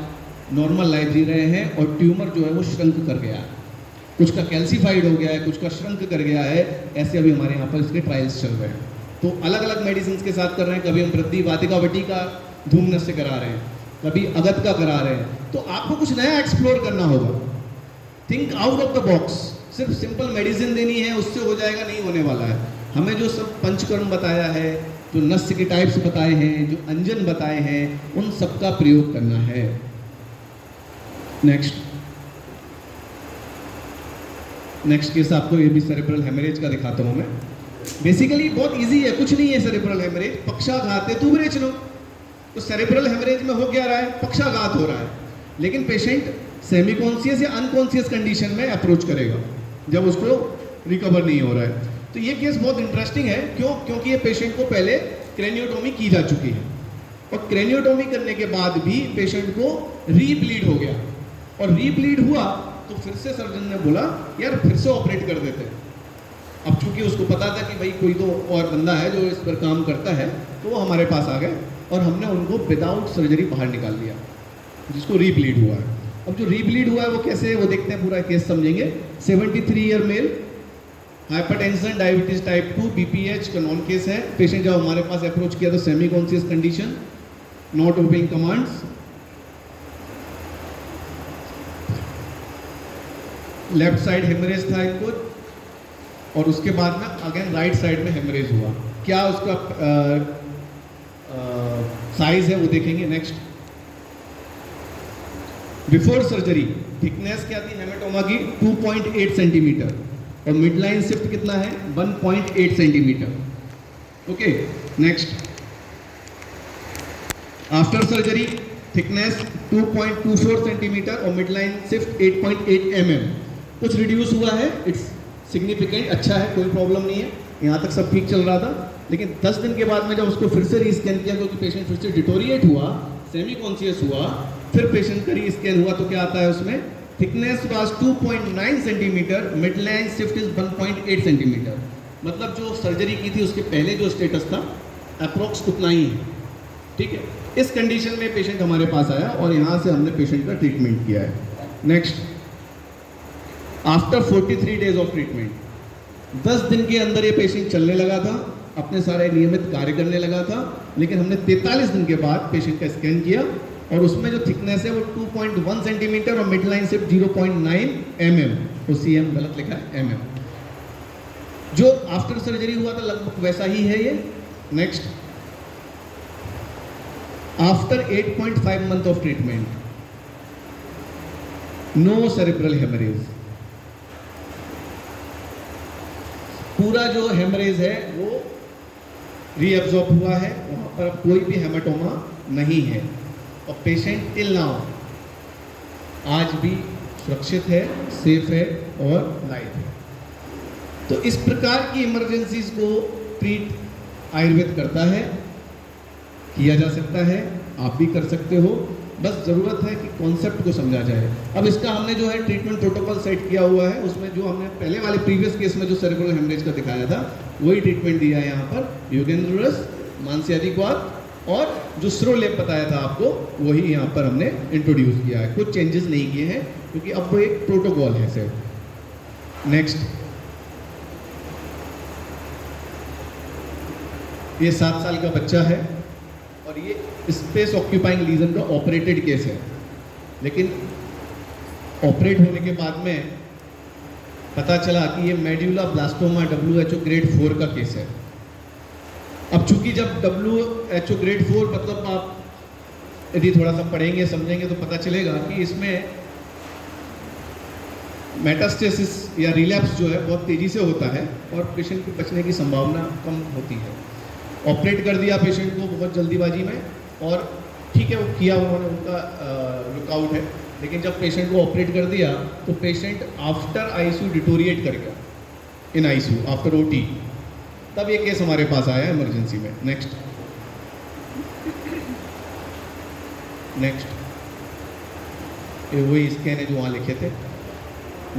नॉर्मल लाइफ जी रहे हैं, और ट्यूमर जो है वो श्रंक कर गया है, कुछ का कैल्सीफाइड हो गया है, कुछ का श्रंक कर गया है। ऐसे अभी हमारे यहाँ पर इसके ट्रायल्स चल रहे हैं। तो अलग अलग मेडिसिन के साथ कर रहे हैं, कभी हम वृद्धि वातिका वटी का धूमनस्य करा रहे हैं, कभी अगत का करा रहे हैं। तो आपको कुछ नया एक्सप्लोर करना होगा, think out of the box. सिर्फ सिंपल मेडिसिन देनी है उससे हो जाएगा, नहीं होने वाला है। हमें जो सब पंचकर्म बताया है, जो नस्य के टाइप्स बताए हैं, जो अंजन बताए हैं, उन सब का प्रयोग करना है। नेक्स्ट केस आपको ये भी सेरेब्रल हेमरेज का दिखाता हूँ मैं। बेसिकली बहुत इजी है, कुछ नहीं है सेरेब्रल हेमरेज, पक्षाघात है, तुम रेच लो। तो सेरेब्रल हेमरेज में हो क्या रहा है, पक्षाघात हो रहा है, लेकिन पेशेंट सेमी कॉन्शियस या अनकॉन्शियस कंडीशन में अप्रोच करेगा जब उसको रिकवर नहीं हो रहा है। तो ये केस बहुत इंटरेस्टिंग है, क्यों? क्योंकि ये पेशेंट को पहले क्रेनियोटोमी की जा चुकी है, और क्रेनियोटोमी करने के बाद भी पेशेंट को रीब्लीड हो गया, और रीब्लीड हुआ तो फिर से सर्जन ने बोला यार फिर से ऑपरेट कर देते हैं। अब चूंकि उसको पता था कि भाई कोई तो और बंदा है जो इस पर काम करता है, तो वो हमारे पास आ गए और हमने उनको विदाउट सर्जरी बाहर निकाल दिया, जिसको रीब्लीड हुआ है। अब जो रीब्लीड हुआ है वो कैसे है वो देखते हैं, पूरा केस समझेंगे। 73 year male, hypertension, diabetes type 2, BPH का नॉन केस है। पेशेंट जब हमारे पास अप्रोच किया तो semi conscious condition, not obeying commands, left side haemorrhage था इनको, और उसके बाद में अगेन राइट साइड में हेमरेज हुआ। क्या उसका साइज है वो देखेंगे। नेक्स्ट, बिफोर सर्जरी थिकनेस क्या थी हेमेटोमा की, 2.8 सेंटीमीटर, और मिड लाइन शिफ्ट कितना है, 1.8 centimetre. Okay, next, after surgery thickness 2.24 centimetre और मिड लाइन शिफ्ट 8.8 mm, कुछ रिड्यूस हुआ है, इट्स सिग्निफिकेंट, अच्छा है, कोई प्रॉब्लम नहीं है, यहाँ तक सब ठीक चल रहा था। लेकिन 10 दिन के बाद में जब उसको फिर से रीस्कैन किया, क्योंकि पेशेंट फिर से डिटोरिएट हुआ, सेमी कॉन्शियस हुआ, फिर पेशेंट का रीस्कैन हुआ, तो क्या आता है उसमें, thickness was 2.9 centimetre, mid line shift is 1.8 centimetre. मतलब जो सर्जरी की थी उसके पहले जो स्टेटस था अप्रोक्स उतना ही है, ठीक है। इस कंडीशन में पेशेंट हमारे पास आया और यहाँ से हमने पेशेंट का ट्रीटमेंट किया है। Next, after 43 days of treatment, 10 दिन के अंदर ये पेशेंट चलने लगा था, अपने सारे नियमित कार्य करने लगा था, लेकिन हमने 43 दिन के बाद पेशेंट का स्कैन किया और उसमें जो थिकनेस है वो 2.1 सेंटीमीटर और मिड लाइन सिर्फ 0.9 mm, तो cm गलत लिखा है, mm, जो आफ्टर सर्जरी हुआ था लगभग वैसा ही है ये। Next, after 8.5 month of treatment, no cerebral haemorrhage, पूरा जो हेमरेज है वो रीअब्जॉर्ब हुआ है, वहां पर अब कोई भी हेमाटोमा नहीं है और पेशेंट टिल नाउ आज भी सुरक्षित है, सेफ है और लाइव है। तो इस प्रकार की इमरजेंसीज को ट्रीट आयुर्वेद करता है, किया जा सकता है, आप भी कर सकते हो, बस ज़रूरत है कि कॉन्सेप्ट को समझा जाए। अब इसका हमने जो है ट्रीटमेंट प्रोटोकॉल सेट किया हुआ है, उसमें जो हमने पहले वाले प्रीवियस केस में जो सेरेब्रल हेमरेज का दिखाया था वही ट्रीटमेंट दिया है यहाँ पर, योगेंद्र रस, मांसयादिक वात और जो श्रोलेप बताया था आपको वही यहाँ पर हमने इंट्रोड्यूस किया है, कुछ चेंजेस नहीं किए हैं क्योंकि अब वो एक प्रोटोकॉल है सर। नेक्स्ट, ये 7 साल का बच्चा है और ये स्पेस ऑक्यूपाइंग लीजन का ऑपरेटेड केस है, लेकिन ऑपरेट होने के बाद में पता चला कि ये मेड्यूला ब्लास्टोमा WHO ग्रेड 4 का केस है। अब चूंकि जब WHO ग्रेड 4 मतलब आप यदि थोड़ा सा पढ़ेंगे समझेंगे तो पता चलेगा कि इसमें मेटास्टेसिस या रिलैप्स जो है बहुत तेज़ी से होता है और पेशेंट के बचने की संभावना कम होती है। ऑपरेट कर दिया पेशेंट को बहुत जल्दीबाजी में और ठीक है वो किया उन्होंने, उनका लुकआउट है, लेकिन जब पेशेंट को ऑपरेट कर दिया तो पेशेंट आफ्टर ICU डिटोरिएट कर गया इन ICU आफ्टर OT, तब ये केस हमारे पास आया इमरजेंसी में। नेक्स्ट, ये वही स्कैन है जो वहाँ लिखे थे।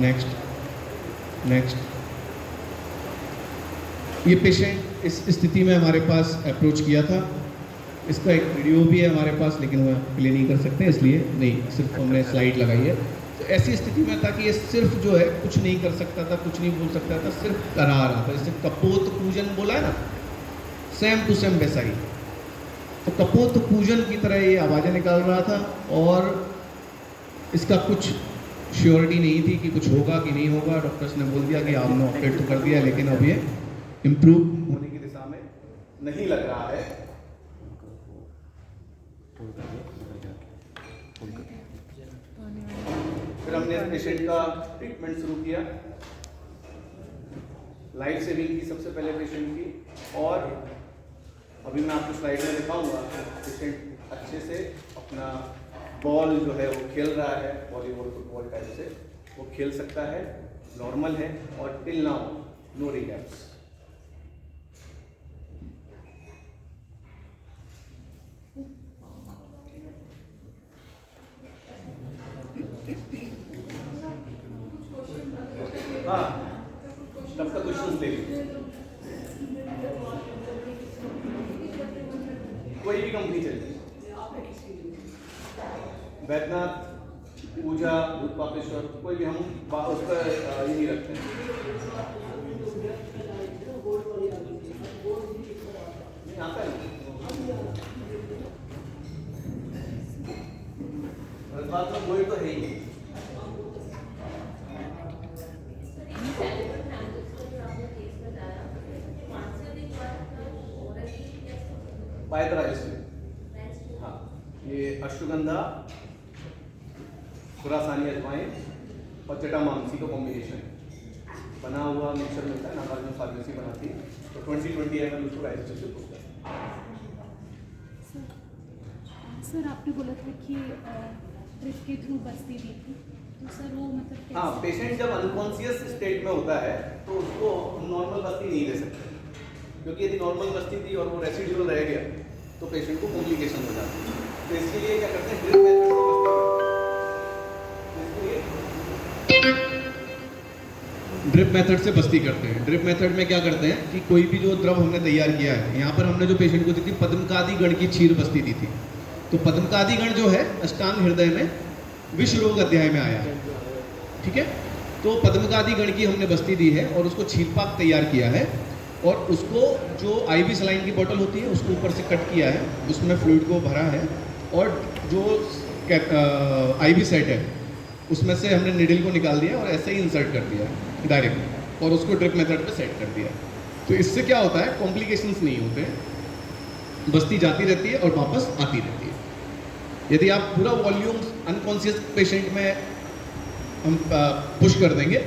नेक्स्ट, ये पेशेंट इस स्थिति में हमारे पास अप्रोच किया था, इसका एक वीडियो भी है हमारे पास, लेकिन वो प्ले नहीं कर सकते इसलिए नहीं, सिर्फ हमने स्लाइड लगाई है। तो ऐसी स्थिति में था कि ये सिर्फ जो है कुछ नहीं कर सकता था, कुछ नहीं बोल सकता था, सिर्फ करा रहा था, जैसे कपोत पूजन बोला है ना, सेम टू सेम वैसा ही। तो कपोत पूजन की तरह ये आवाज़ें निकाल रहा था और इसका कुछ श्योरिटी नहीं थी कि कुछ होगा कि नहीं होगा। डॉक्टर्स ने बोल दिया कि आपने ऑपरेट तो कर दिया, लेकिन अब ये इम्प्रूव होने की दिशा में नहीं लग रहा है। फिर हमने इस पेशेंट का ट्रीटमेंट शुरू किया, लाइफ सेविंग की सबसे पहले पेशेंट की, और अभी मैं आपको स्लाइड में दिखाऊंगा पेशेंट अच्छे से अपना बॉल जो है वो खेल रहा है, वॉलीबॉल फुटबॉल टाइप से वो खेल सकता है, नॉर्मल है और टिल नाउ नो रिलैप्स। हाँ, तब का क्वेश्चन ले लीजिए, कोई भी कंपनी चलेगी, वैद्यनाथ, पूजा, उत्पापेश्वर, कोई भी, हम उस पर ये नहीं रखते हैं। आता है बात में कोई तो है ही। पायथराइज में, हाँ, ये अश्वगंधा, खुरासानी अजवाइन और जटामांसी का कॉम्बिनेशन है। बना हुआ मिक्सचर मिलता है, नागार्जुन फार्मेसी बनाती है, तो 20 ml उसको राइस से पुश करते हैं। सर आपने बोला था कि ड्रिप के थ्रू बस्ती दी थी, तो सर वो मतलब कैसे? हाँ, पेशेंट जब अनकॉन्शियस स्टेट में होता है तो उसको नॉर्मल बस्ती नहीं दे सकते, क्योंकि यदि नॉर्मल बस्ती दी और वो रेसिडुअल रह गया तो पेशेंट को कॉम्प्लिकेशन हो जाती है। तो इसके लिए क्या करते हैं, ड्रिप मेथड ड्रिप मेथड से बस्ती करते हैं। ड्रिप मेथड में क्या करते हैं कि कोई भी जो द्रव हमने तैयार किया है, यहाँ पर हमने जो पेशेंट को दी थी पद्मकादि गण की क्षीर बस्ती दी थी। तो पद्मकादि गण जो है अष्टांग हृदय में विश्व रोग अध्याय में आया है, ठीक है। तो पद्मकादि गण की हमने बस्ती दी है और उसको छीलपाक तैयार किया है, और उसको जो आईवी सलाइन की बोतल होती है उसको ऊपर से कट किया है, उसमें फ्लूइड को भरा है, और जो आईवी सेट है उसमें से हमने निडल को निकाल दिया और ऐसे ही इंसर्ट कर दिया है डायरेक्ट, और उसको ड्रिप मेथड पे सेट कर दिया। तो इससे क्या होता है, कॉम्प्लिकेशंस नहीं होते, बस्ती जाती रहती है और वापस आती रहती है। यदि आप पूरा वॉल्यूम अनकॉन्शियस पेशेंट में हम पुश कर देंगे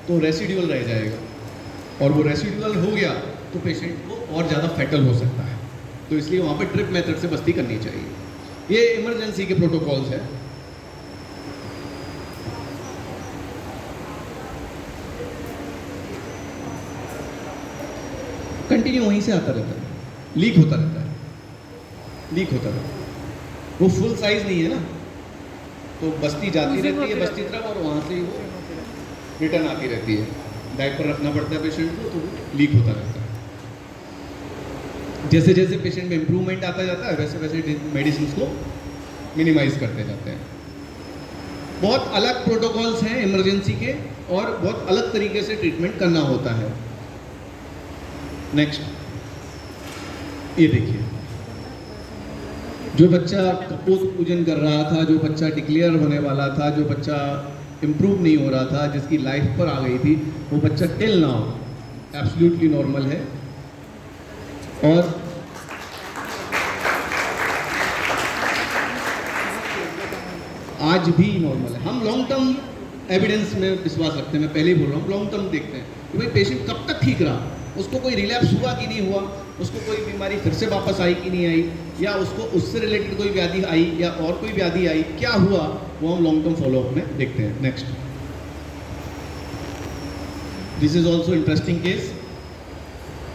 तो रेसिड्यूअल रह जाएगा, और वो रेसिड्यूअल हो गया तो पेशेंट को और ज़्यादा फैटल हो सकता है। तो इसलिए वहाँ पे ड्रिप मेथड से बस्ती करनी चाहिए। ये इमरजेंसी के प्रोटोकॉल्स हैं। कंटिन्यू वहीं से आता रहता है, लीक होता रहता है। वो फुल साइज नहीं है ना, तो बस्ती जाती रहती है बस्ती तरफ, और वहाँ से वो रिटर्न आती रहती है। डायपर रखना पड़ता है पेशेंट को, तो वो लीक होता रहता है। जैसे जैसे पेशेंट में इम्प्रूवमेंट आता जाता है वैसे वैसे मेडिसिन को मिनिमाइज करते जाते हैं। बहुत अलग प्रोटोकॉल्स हैं इमरजेंसी के, और बहुत अलग तरीके से ट्रीटमेंट करना होता है। नेक्स्ट, ये देखिए, जो बच्चा कपोत पूजन कर रहा था, जो बच्चा डिक्लेयर होने वाला था, जो बच्चा इम्प्रूव नहीं हो रहा था, जिसकी लाइफ पर आ गई थी, वो बच्चा टिल नाउ एब्सोल्युटली नॉर्मल है, और आज भी नॉर्मल है। हम लॉन्ग टर्म एविडेंस में विश्वास रखते हैं, मैं पहले ही बोल रहा हूँ, लॉन्ग टर्म देखते हैं कि भाई पेशेंट कब तक ठीक रहा, उसको कोई रिलैप्स हुआ कि नहीं हुआ, उसको कोई बीमारी फिर से वापस आई कि नहीं आई, या उसको उससे रिलेटेड कोई व्याधि आई या और कोई व्याधि आई, क्या हुआ, वो हम लॉन्ग टर्म फॉलोअप में देखते हैं। Next, this is also interesting case.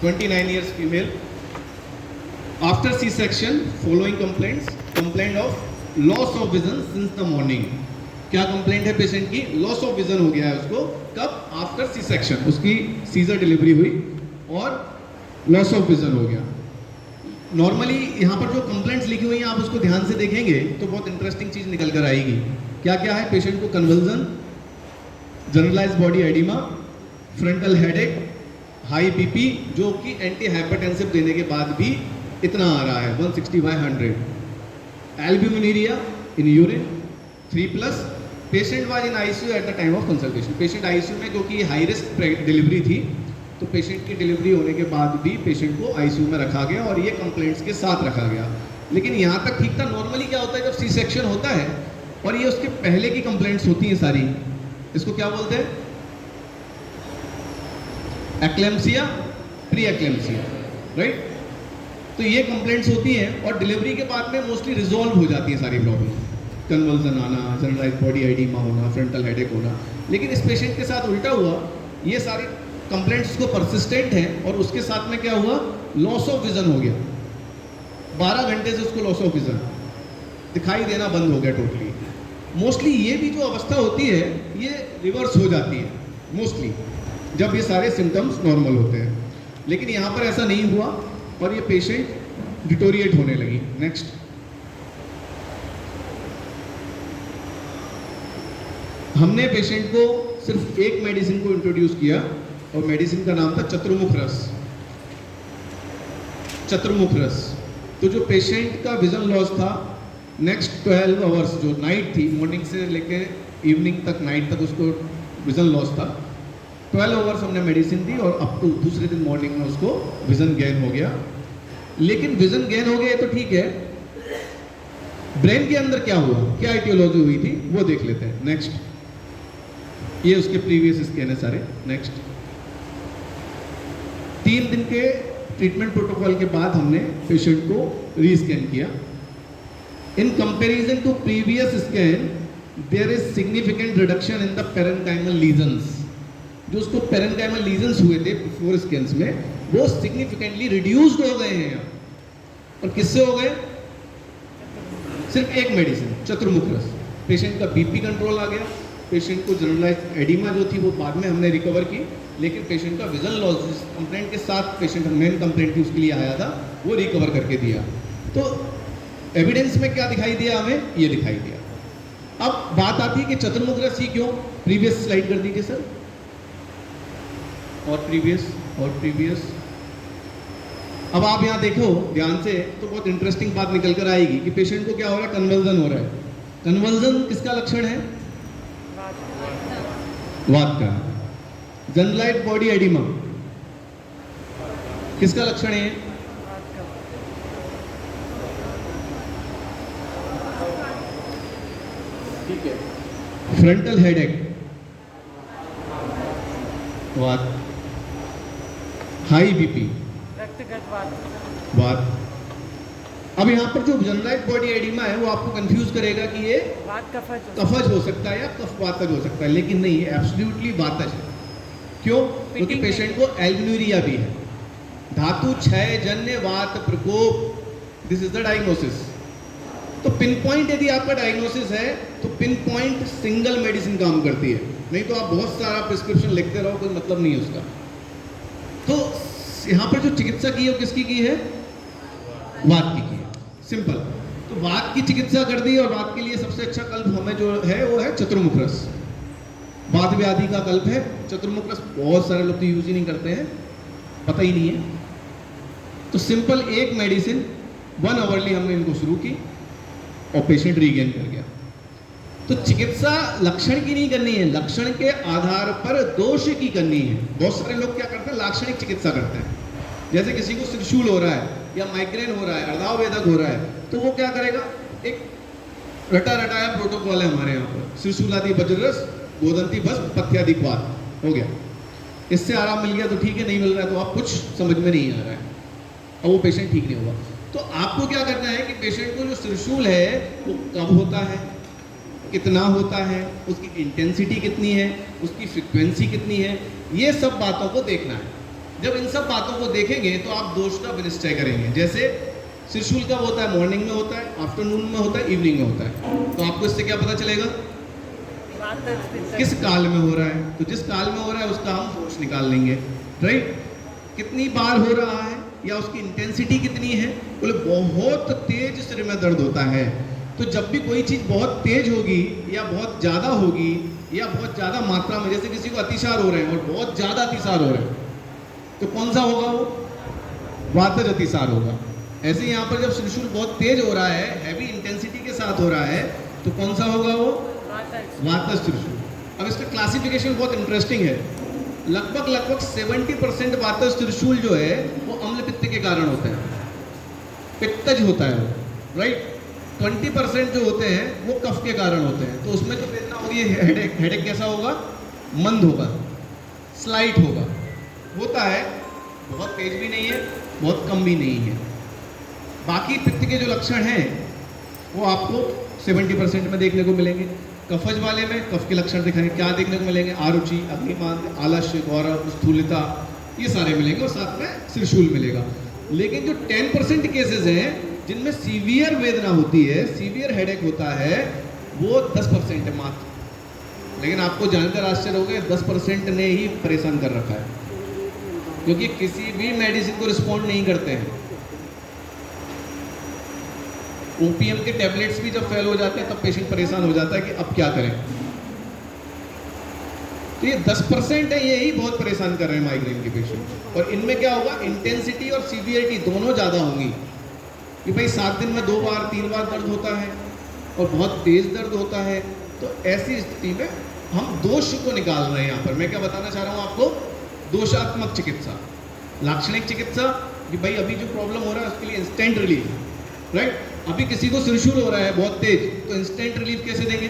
29 years female, after C-section, following complaint of loss of vision since the morning। क्या कंप्लेंट है पेशेंट की? लॉस ऑफ विजन हो गया है उसको। कब? आफ्टर C-section, उसकी सीजर डिलीवरी हुई और लॉस ऑफ विजन हो गया। नॉर्मली यहाँ पर जो कंप्लेंट्स लिखी हुई हैं आप उसको ध्यान से देखेंगे तो बहुत इंटरेस्टिंग चीज़ निकल कर आएगी। क्या क्या है? पेशेंट को convulsion, generalize body oedema, frontal headache, high BP, जो कि एंटी हाइपरटेंसिव देने के बाद भी इतना आ रहा है 160/100, albuminuria in urine 3+। Patient was in ICU at the time of consultation. Patient ICU में, क्योंकि हाई रिस्क डिलीवरी थी, तो पेशेंट की डिलीवरी होने के बाद भी पेशेंट को आईसीयू में रखा गया और ये कंप्लेंट्स के साथ रखा गया। लेकिन यहाँ तक ठीक था। नॉर्मली क्या होता है जब C-section होता है और ये उसके पहले की कंप्लेंट्स होती हैं सारी, इसको क्या बोलते हैं? Eclampsia, pre eclampsia, right. तो ये कंप्लेंट्स होती हैं और डिलीवरी के बाद में मोस्टली रिजॉल्व हो जाती है सारी प्रॉब्लम। कन्वल्जन आना, जनरलाइज बॉडी एडिमा होना, फ्रंटल हेडेक होना। लेकिन इस पेशेंट के साथ उल्टा हुआ, ये सारी कंप्लेंट्स को परसिस्टेंट है और उसके साथ में क्या हुआ? लॉस ऑफ विजन हो गया। 12 घंटे से उसको लॉस ऑफ विजन, दिखाई देना बंद हो गया टोटली। मोस्टली ये भी जो अवस्था होती है ये रिवर्स हो जाती है मोस्टली जब ये सारे सिम्टम्स नॉर्मल होते हैं। लेकिन यहाँ पर ऐसा नहीं हुआ और ये पेशेंट डिटोरिएट होने लगी। नेक्स्ट, हमने पेशेंट को सिर्फ एक मेडिसिन को इंट्रोड्यूस किया और मेडिसिन का नाम था चतुर्मुख रस। चतुर्मुख रस। तो जो पेशेंट का विजन लॉस था, नेक्स्ट 12 आवर्स जो नाइट थी, मॉर्निंग से लेके इवनिंग तक, नाइट तक उसको विजन लॉस था। 12 आवर्स हमने मेडिसिन दी और अप टू दूसरे दिन मॉर्निंग में उसको विजन गेन हो गया। लेकिन विजन गेन हो गया तो ठीक है, ब्रेन के अंदर क्या हुआ, क्या आइटियोलॉजी हुई थी वो देख लेते हैं। नेक्स्ट, ये उसके प्रीवियस स्कैन है सारे। नेक्स्ट, 3 दिन के ट्रीटमेंट प्रोटोकॉल के बाद हमने पेशेंट को रीस्कैन किया. In comparison to previous scan there is significant reduction in the parenchymal lesions. जो उसको पेरेन्काइमल लीजन्स हुए थे बिफोर स्कैन्स में, वो सिग्निफिकेंटली रिड्यूस्ड हो गए हैं. और किससे हो गए? सिर्फ एक मेडिसिन, चतुर्मुख रस. पेशेंट का बीपी कंट्रोल आ गया, पेशेंट को जनरलाइज एडिमा जो थी वो बाद में हमने रिकवर की, लेकिन पेशेंट का विजन लॉस जिस कंप्लेंट के साथ पेशेंट मेन कंप्लेंट थी उसके लिए आया था, वो रिकवर करके दिया. तो एविडेंस में क्या दिखाई दिया हमें? ये दिखाई दिया. अब बात आती है कि चतुर्मुख रस ही क्यों? प्रीवियस स्लाइड कर दीजिए सर, और प्रीवियस. अब आप यहाँ देखो ध्यान से तो बहुत इंटरेस्टिंग बात निकल कर आएगी कि पेशेंट को क्या हो रहा है? कन्वर्जन हो रहा है. कन्वर्जन किसका लक्षण है? वात का. जनरलाइज बॉडी एडिमा किसका लक्षण है? ठीक है. फ्रंटल हेडेक वात. हाई बीपी वात. अब यहाँ पर जो जनरलाइज बॉडी एडिमा है वो आपको कंफ्यूज करेगा कि ये कफज हो सकता है या कफ वातज हो सकता है, लेकिन नहीं, ये एब्सोल्युटली वातज है. क्यों? क्योंकि पेशेंट को एल्बिन्यूरिया भी है. धातु क्षय जन्य वात प्रकोप, दिस इज द डायग्नोसिस. तो पिन पॉइंट यदि आपका डायग्नोसिस है तो पिन पॉइंट सिंगल मेडिसिन काम करती है, नहीं तो आप बहुत सारा प्रिस्क्रिप्शन लिखते रहो, कोई मतलब नहीं है उसका. तो यहाँ पर जो चिकित्सा की है वो किसकी की है? वात की है. सिंपल. तो वात की चिकित्सा कर दी, और वात के लिए सबसे अच्छा कल्प हमें जो है वो है चतुर्मुख रस. वात व्याधि का कल्प है चतुर्मुख रस. बहुत सारे लोग तो यूज ही नहीं करते हैं, पता ही नहीं है. तो सिंपल एक मेडिसिन 1 आवरली हमने इनको शुरू की और पेशेंट रीगेन कर गया. तो चिकित्सा लक्षण की नहीं करनी है, लक्षण के आधार पर दोष की करनी है. बहुत सारे लोग क्या करते हैं? लाक्षणिक चिकित्सा करते हैं. जैसे किसी को त्रिशूल हो रहा है या माइग्रेन हो रहा है, अर्धावेदक हो रहा है, तो वो क्या करेगा? एक रटा रटाया प्रोटोकॉल है हमारे यहाँ पर, त्रिशूलादि वज्ररस, गोदंती भस्म, पथ्यादि क्वाथ, हो गया. इससे आराम मिल गया तो ठीक है, नहीं मिल रहा है तो आप कुछ समझ में नहीं आ रहा है और वो पेशेंट ठीक नहीं होगा. तो आपको क्या करना है कि पेशेंट को जो त्रिशूल है वो कब होता है, कितना होता है, उसकी इंटेंसिटी कितनी है, उसकी फ्रिक्वेंसी कितनी है, ये सब बातों को देखना है. जब इन सब बातों को देखेंगे तो आप दोष का विनिश्चय करेंगे. जैसे त्रिशूल कब होता है? मॉर्निंग में होता है, आफ्टरनून में होता है, इवनिंग में होता है. तो आपको इससे क्या पता चलेगा? किस काल में हो रहा है. तो जिस काल में हो रहा है उसका हम दोष निकाल लेंगे. राइट. कितनी बार हो रहा है या उसकी इंटेंसिटी कितनी है? बोले बहुत तेज सिर में दर्द होता है. तो जब भी कोई चीज़ बहुत तेज होगी या बहुत ज़्यादा होगी या बहुत ज़्यादा मात्रा में, जैसे किसी को अतिसार हो रहे हैं और बहुत ज़्यादा अतिसार हो रहे हैं, तो कौन सा होगा? वो वातज अतिसार होगा. ऐसे यहाँ पर जब त्रिशूल बहुत तेज हो रहा है, हैवी इंटेंसिटी के साथ हो रहा है, तो कौन सा होगा? वो वातज त्रिशूल. अब इसका क्लासिफिकेशन बहुत इंटरेस्टिंग है. लगभग 70% वातज त्रिशूल जो है वो अम्ल पित्त के कारण होते हैं, पित्तज होता है वो. राइट. 20% जो होते हैं वो कफ के कारण होते हैं. तो उसमें जो वेदना होगी, हेडेक कैसा होगा? मंद होगा, स्लाइट होगा. होता है, बहुत तेज भी नहीं है, बहुत कम भी नहीं है. बाकी पित्त के जो लक्षण हैं वो आपको 70% में देखने को मिलेंगे. कफज वाले में कफ के लक्षण दिखाएंगे. क्या देखने को मिलेंगे? आरुचि, अग्निमांद, आलस्य, गौरव, स्थूलता, ये सारे मिलेंगे और साथ में त्रिशूल मिलेगा. लेकिन जो 10% केसेस हैं जिनमें सीवियर वेदना होती है, सीवियर हेडेक होता है, वो 10% है मात्र. लेकिन आपको जानकर आश्चर्य होगा 10% ने ही परेशान कर रखा है, क्योंकि किसी भी मेडिसिन को रिस्पॉन्ड नहीं करते हैं. ओपीएम के टैबलेट्स भी जब फेल हो जाते हैं तब पेशेंट परेशान हो जाता है कि अब क्या करें. तो ये 10% है, ये ही बहुत परेशान कर रहे हैं माइग्रेन के पेशेंट. और इनमें क्या होगा? इंटेंसिटी और सीवियरिटी दोनों ज़्यादा होंगी. कि भाई 7 दिन में 2 बार 3 बार दर्द होता है और बहुत तेज दर्द होता है. तो ऐसी स्थिति में हम दोष को निकाल रहे हैं. यहाँ पर मैं क्या बताना चाह रहा हूँ आपको? दोषात्मक चिकित्सा. लाक्षणिक चिकित्सा कि भाई अभी जो प्रॉब्लम हो रहा है उसके लिए इंस्टेंट रिलीफ. राइट. अभी किसी को त्रिशूल हो रहा है बहुत तेज, तो इंस्टेंट रिलीफ कैसे देंगे?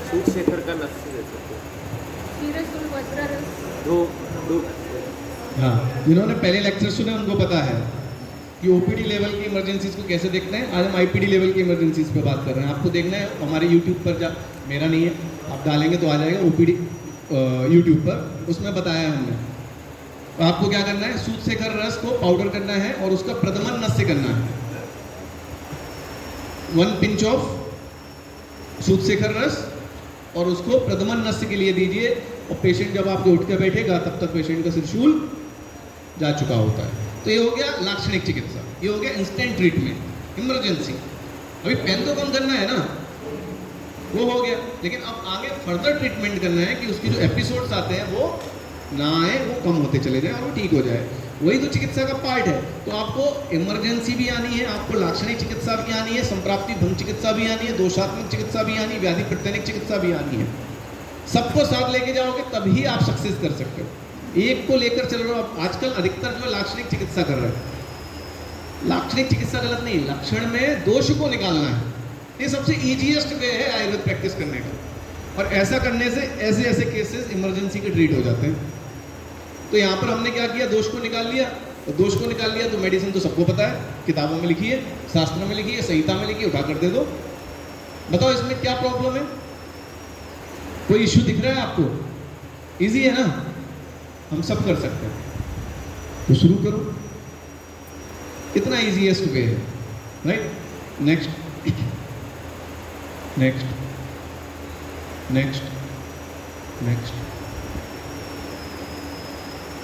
सूटशेखर का नस्सी दे सकते नीरज वज्ररस दो दो हाँ, जिन्होंने पहले लेक्चर सुने उनको पता है कि ओपीडी लेवल की इमरजेंसीज को कैसे देखते हैं। आज हम आईपीडी लेवल की इमरजेंसीज पे बात कर रहे हैं। आपको देखना है हमारे यूट्यूब पर, जा मेरा नहीं है, आप डालेंगे तो आ जाएगा ओपीडी यूट्यूब पर, उसमें बताया है हमने। तो आपको क्या करना है, सूटशेखर रस को पाउडर करना है और उसका प्रदमन नस्य करना है। 1 पिंच ऑफ सूटशेखर रस और उसको प्रदमन नस्य के लिए दीजिए। और पेशेंट जब आपके उठ के बैठेगा तब तक पेशेंट का त्रिशूल जा चुका होता है। तो ये हो गया लाक्षणिक चिकित्सा, ये हो गया इंस्टेंट ट्रीटमेंट, इमरजेंसी। अभी पेन तो कम करना है ना, वो हो गया। लेकिन अब आगे फर्दर ट्रीटमेंट करना है कि उसकी जो एपिसोड्स आते हैं वो ना आए, वो कम होते चले जाए और वो ठीक हो जाए। वही तो चिकित्सा का पार्ट है। तो आपको इमरजेंसी भी आनी है, आपको लाक्षणिक चिकित्सा भी आनी है, संप्राप्ति भंग चिकित्सा भी आनी है, दोषात्मक चिकित्सा भी आनी है, व्याधि प्रत्यनिक चिकित्सा भी आनी है। सबको साथ लेके जाओगे तभी आप सक्सेस कर सकते हो। एक को लेकर चल रहे हो आप। आजकल अधिकतर जो लाक्षणिक चिकित्सा कर रहे हैं, लाक्षणिक चिकित्सा गलत नहीं, लक्षण में दोष को निकालना है। ये सबसे इजीएस्ट वे है आयुर्वेद प्रैक्टिस करने का। और ऐसा करने से ऐसे ऐसे केसेस इमरजेंसी के ट्रीट हो जाते हैं। तो यहाँ पर हमने क्या किया, दोष को निकाल लिया। और दोष को निकाल लिया तो मेडिसिन तो सबको पता है, किताबों में लिखी है, शास्त्र में लिखी है, संहिता में लिखी है, उठा कर दे दो। बताओ इसमें क्या प्रॉब्लम है? कोई इश्यू दिख रहा है आपको? इजी है ना, हम सब कर सकते हैं। तो शुरू करो, इतना इजीएस्ट वे है, right? Next next next next.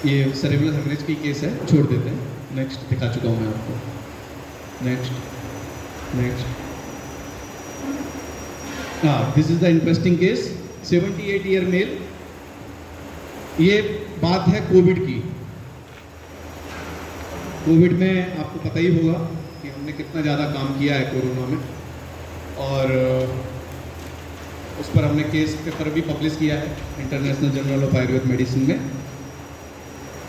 ये सेरेब्रल हेमरेज की केस है, छोड़ देते हैं। नेक्स्ट दिखा चुका हूं मैं आपको। Next next. हाँ, this is the interesting case. 78 year male. ये बात है कोविड की। कोविड में आपको पता ही होगा कि हमने कितना ज़्यादा काम किया है कोरोना में, और उस पर हमने केस पेपर भी पब्लिश किया है international journal of Ayurveda medicine में।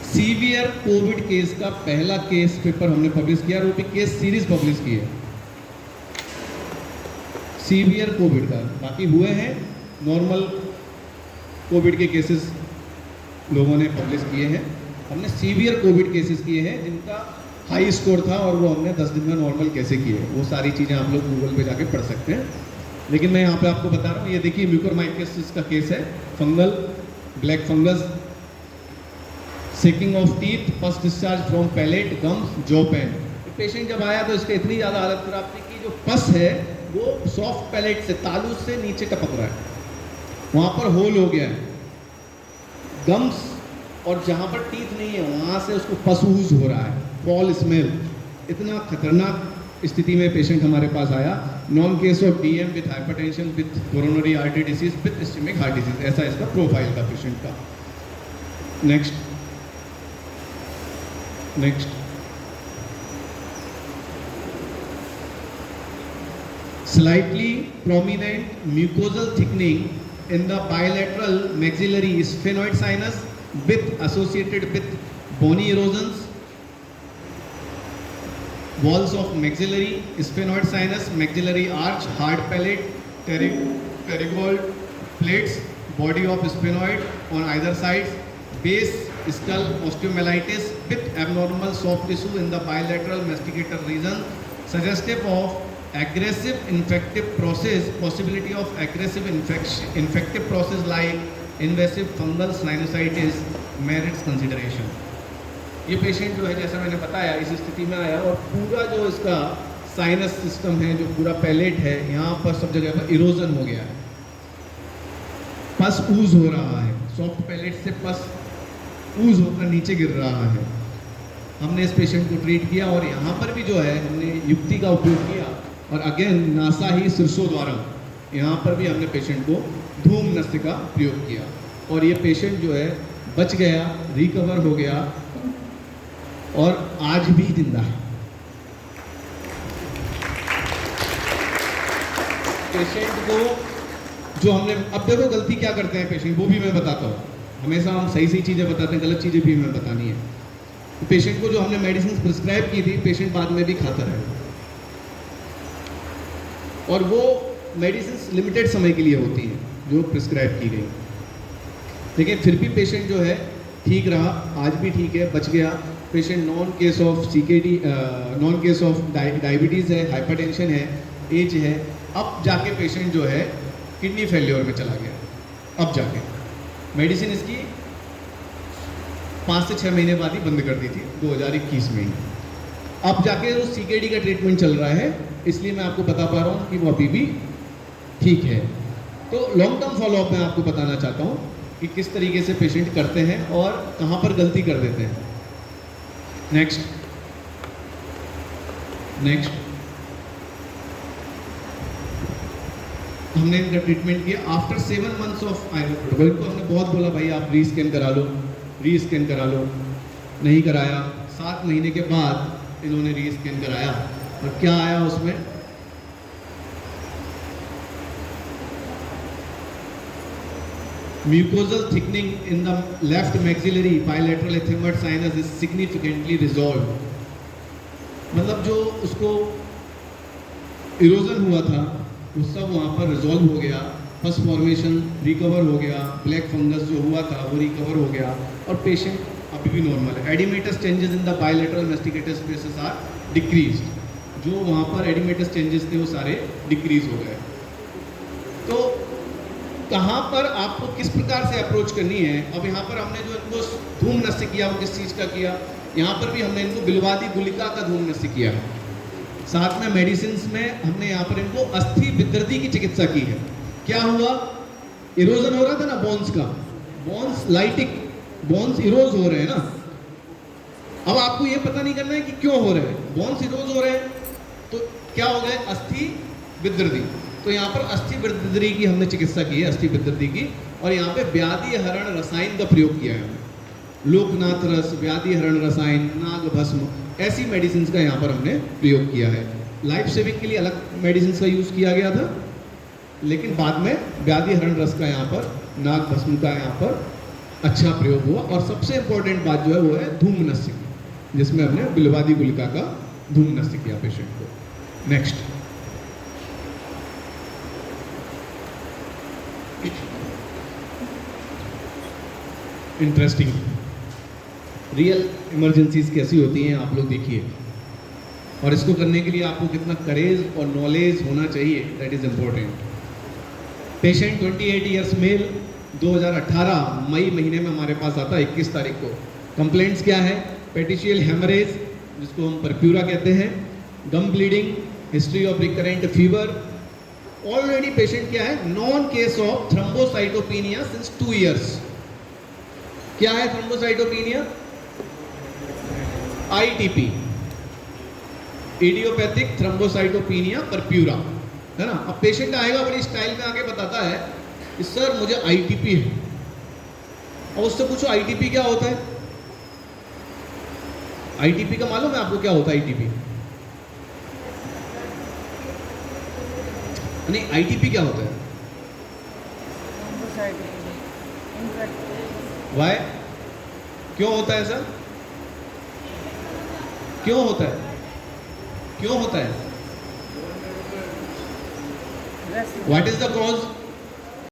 सीवियर कोविड केस का पहला केस पेपर हमने पब्लिश किया, और वो भी केस सीरीज पब्लिश की है सीवियर कोविड का। बाकी हुए हैं नॉर्मल कोविड के केसेस लोगों ने पब्लिश किए हैं। हमने सीवियर कोविड केसेस किए हैं जिनका हाई स्कोर था, और वो हमने 10 दिन में नॉर्मल कैसे किए। वो सारी चीज़ें आप लोग गूगल पे जाके पढ़ सकते हैं। लेकिन मैं यहाँ पे आपको बता रहा हूँ, ये देखिए म्यूकोरमाइकोसिस का केस है। Fungal black fungus, shaking of teeth, pus discharge from palate, gums, jaw pain. Patient जब आया तो इसका इतनी ज़्यादा हालत खराब थी कि जो पस है वो सॉफ्ट पैलेट से, तालू से नीचे टपक रहा है, वहाँ पर होल हो गया है। गम्स और जहाँ पर टीथ नहीं है वहाँ से उसको पसूज हो रहा है, फॉल स्मेल। इतना खतरनाक स्थिति में पेशेंट हमारे पास आया। Known case of DM with hypertension with coronary artery disease with ischemic heart disease, ऐसा इसका प्रोफाइल था पेशेंट का। Next next. Slightly prominent mucosal thickening in the bilateral maxillary sphenoid sinus with associated with bony erosions. Walls of maxillary sphenoid sinus, maxillary arch, hard palate, pterygoid plates, body of sphenoid on either sides, base skull osteomyelitis with abnormal soft tissue in the bilateral masticator region, suggestive of aggressive infective process, possibility of aggressive infective process like invasive fungal sinusitis merits consideration. ये patient जो है, जैसा मैंने बताया, इस स्थिति में आया और पूरा जो इसका साइनस सिस्टम है, जो पूरा पैलेट है, यहाँ पर सब जगह पर इरोजन हो गया है, पस ऊज हो रहा है, सॉफ्ट पैलेट से पस ऊज होकर नीचे गिर रहा है। हमने इस पेशेंट को ट्रीट किया और यहाँ पर भी जो है हमने युक्ति का उपयोग किया, और अगेन नासा ही शीर्षो द्वारा यहाँ पर भी हमने पेशेंट को धूम नस्य का प्रयोग किया, और ये पेशेंट जो है बच गया, रिकवर हो गया और आज भी जिंदा है। पेशेंट को जो हमने, अब देखो गलती क्या करते हैं पेशेंट, वो भी मैं बताता हूँ। हमेशा हम सही सही चीज़ें बताते हैं, गलत चीज़ें भी हमें बतानी है। तो पेशेंट को जो हमने मेडिसिन प्रिस्क्राइब की थी, पेशेंट बाद में भी खाता रहे, और वो मेडिसिन लिमिटेड समय के लिए होती हैं। जो प्रिस्क्राइब की गई। लेकिन फिर भी पेशेंट जो है ठीक रहा, आज भी ठीक है, बच गया। Patient non case of CKD, non case of diabetes है, हाइपरटेंशन है, एज है। अब जाके पेशेंट जो है किडनी फेल्योर में चला गया। अब जाके मेडिसिन इसकी 5 से 6 महीने बाद ही बंद कर दी थी 2021 में ही। अब जाके वो CKD का ट्रीटमेंट चल रहा है, इसलिए मैं आपको बता पा रहा हूँ कि वो अभी भी ठीक है। तो लॉन्ग टर्म फॉलोअप में आपको बताना चाहता हूँ कि किस तरीके से पेशेंट करते हैं और कहाँ पर गलती कर देते हैं। नेक्स्ट हमने इनका ट्रीटमेंट किया after 7 months of IV protocol. इनको हमने बहुत बोला भाई आप रीस्कैन करा लो, रीस्कैन करा लो, नहीं कराया। 7 महीने के बाद इन्होंने रीस्कैन कराया और क्या आया उसमें, mucosal thickening in the left maxillary bilateral ethmoid sinus is significantly resolve. मतलब जो उसको इरोजन हुआ था वो सब वहाँ पर रिजॉल्व हो गया, फर्स्ट फॉर्मेशन रिकवर हो गया, ब्लैक फंगस जो हुआ था वो रिकवर हो गया और पेशेंट अभी भी नॉर्मल है। Oedematous changes in the bilateral masticator spaces are decreased. जो वहाँ पर एडिमेटस चेंजेस थे वो सारे डिक्रीज हो गए। तो कहाँ पर आपको किस प्रकार से अप्रोच करनी है। अब यहाँ पर हमने जो इनको धूम नस्य किया वो किस चीज़ का किया, यहाँ पर भी हमने इनको बिलवादी गुलिका का धूम नस्य किया। साथ में मेडिसिन में हमने यहाँ पर इनको अस्थि विदृति की चिकित्सा की है। क्या हुआ, इरोजन हो रहा था ना बोन्स का, बोन्स लाइटिक, बोन्स इरोज हो रहे हैं ना। अब आपको ये पता नहीं करना है कि क्यों हो रहे हैं, बोन्स इरोज हो रहे हैं तो क्या हो गए, अस्थि विदृति। तो यहाँ पर अस्थि विदृति की हमने चिकित्सा की है, अस्थि विदृति की। और यहाँ पे व्याधि हरण रसायन का प्रयोग किया है, लोकनाथ रस, व्याधि हरण रसायन, नाग भस्म, ऐसी मेडिसिन का यहाँ पर हमने प्रयोग किया है। लाइफ सेविंग के लिए अलग मेडिसिन का यूज़ किया गया था, लेकिन बाद में व्याधि हरण रस का यहाँ पर, नाग भस्म का यहाँ पर अच्छा प्रयोग हुआ। और सबसे इंपॉर्टेंट बात जो है वो है धूम नस्य की, जिसमें हमने बिलवादी गुलिका का धूम नस्य किया पेशेंट को। नेक्स्ट इंटरेस्टिंग रियल इमरजेंसीज कैसी होती हैं आप लोग देखिए। और इसको करने के लिए आपको कितना करेज और नॉलेज होना चाहिए, that is important. Patient 28 years male 2018 मई महीने में हमारे पास आता है 21 तारीख को। कंप्लेंट्स क्या है, पेटिशियल हेमरेज जिसको हम परप्यूरा कहते हैं, gum bleeding, history of recurrent fever. Already patient क्या है, known case of thrombocytopenia since 2 years. क्या है thrombocytopenia, ITP, idiopathic thrombocytopenia purpura, है ना। अब पेशेंट आएगा बड़ी स्टाइल में आके बताता है कि सर मुझे ITP है। और उससे पूछो ITP क्या होता है, ITP का मालूम है आपको क्या होता है ITP? नहीं, ITP क्या होता है, वाई, क्यों होता है सर, क्यों होता है, क्यों होता है, व्हाट इज द कॉज?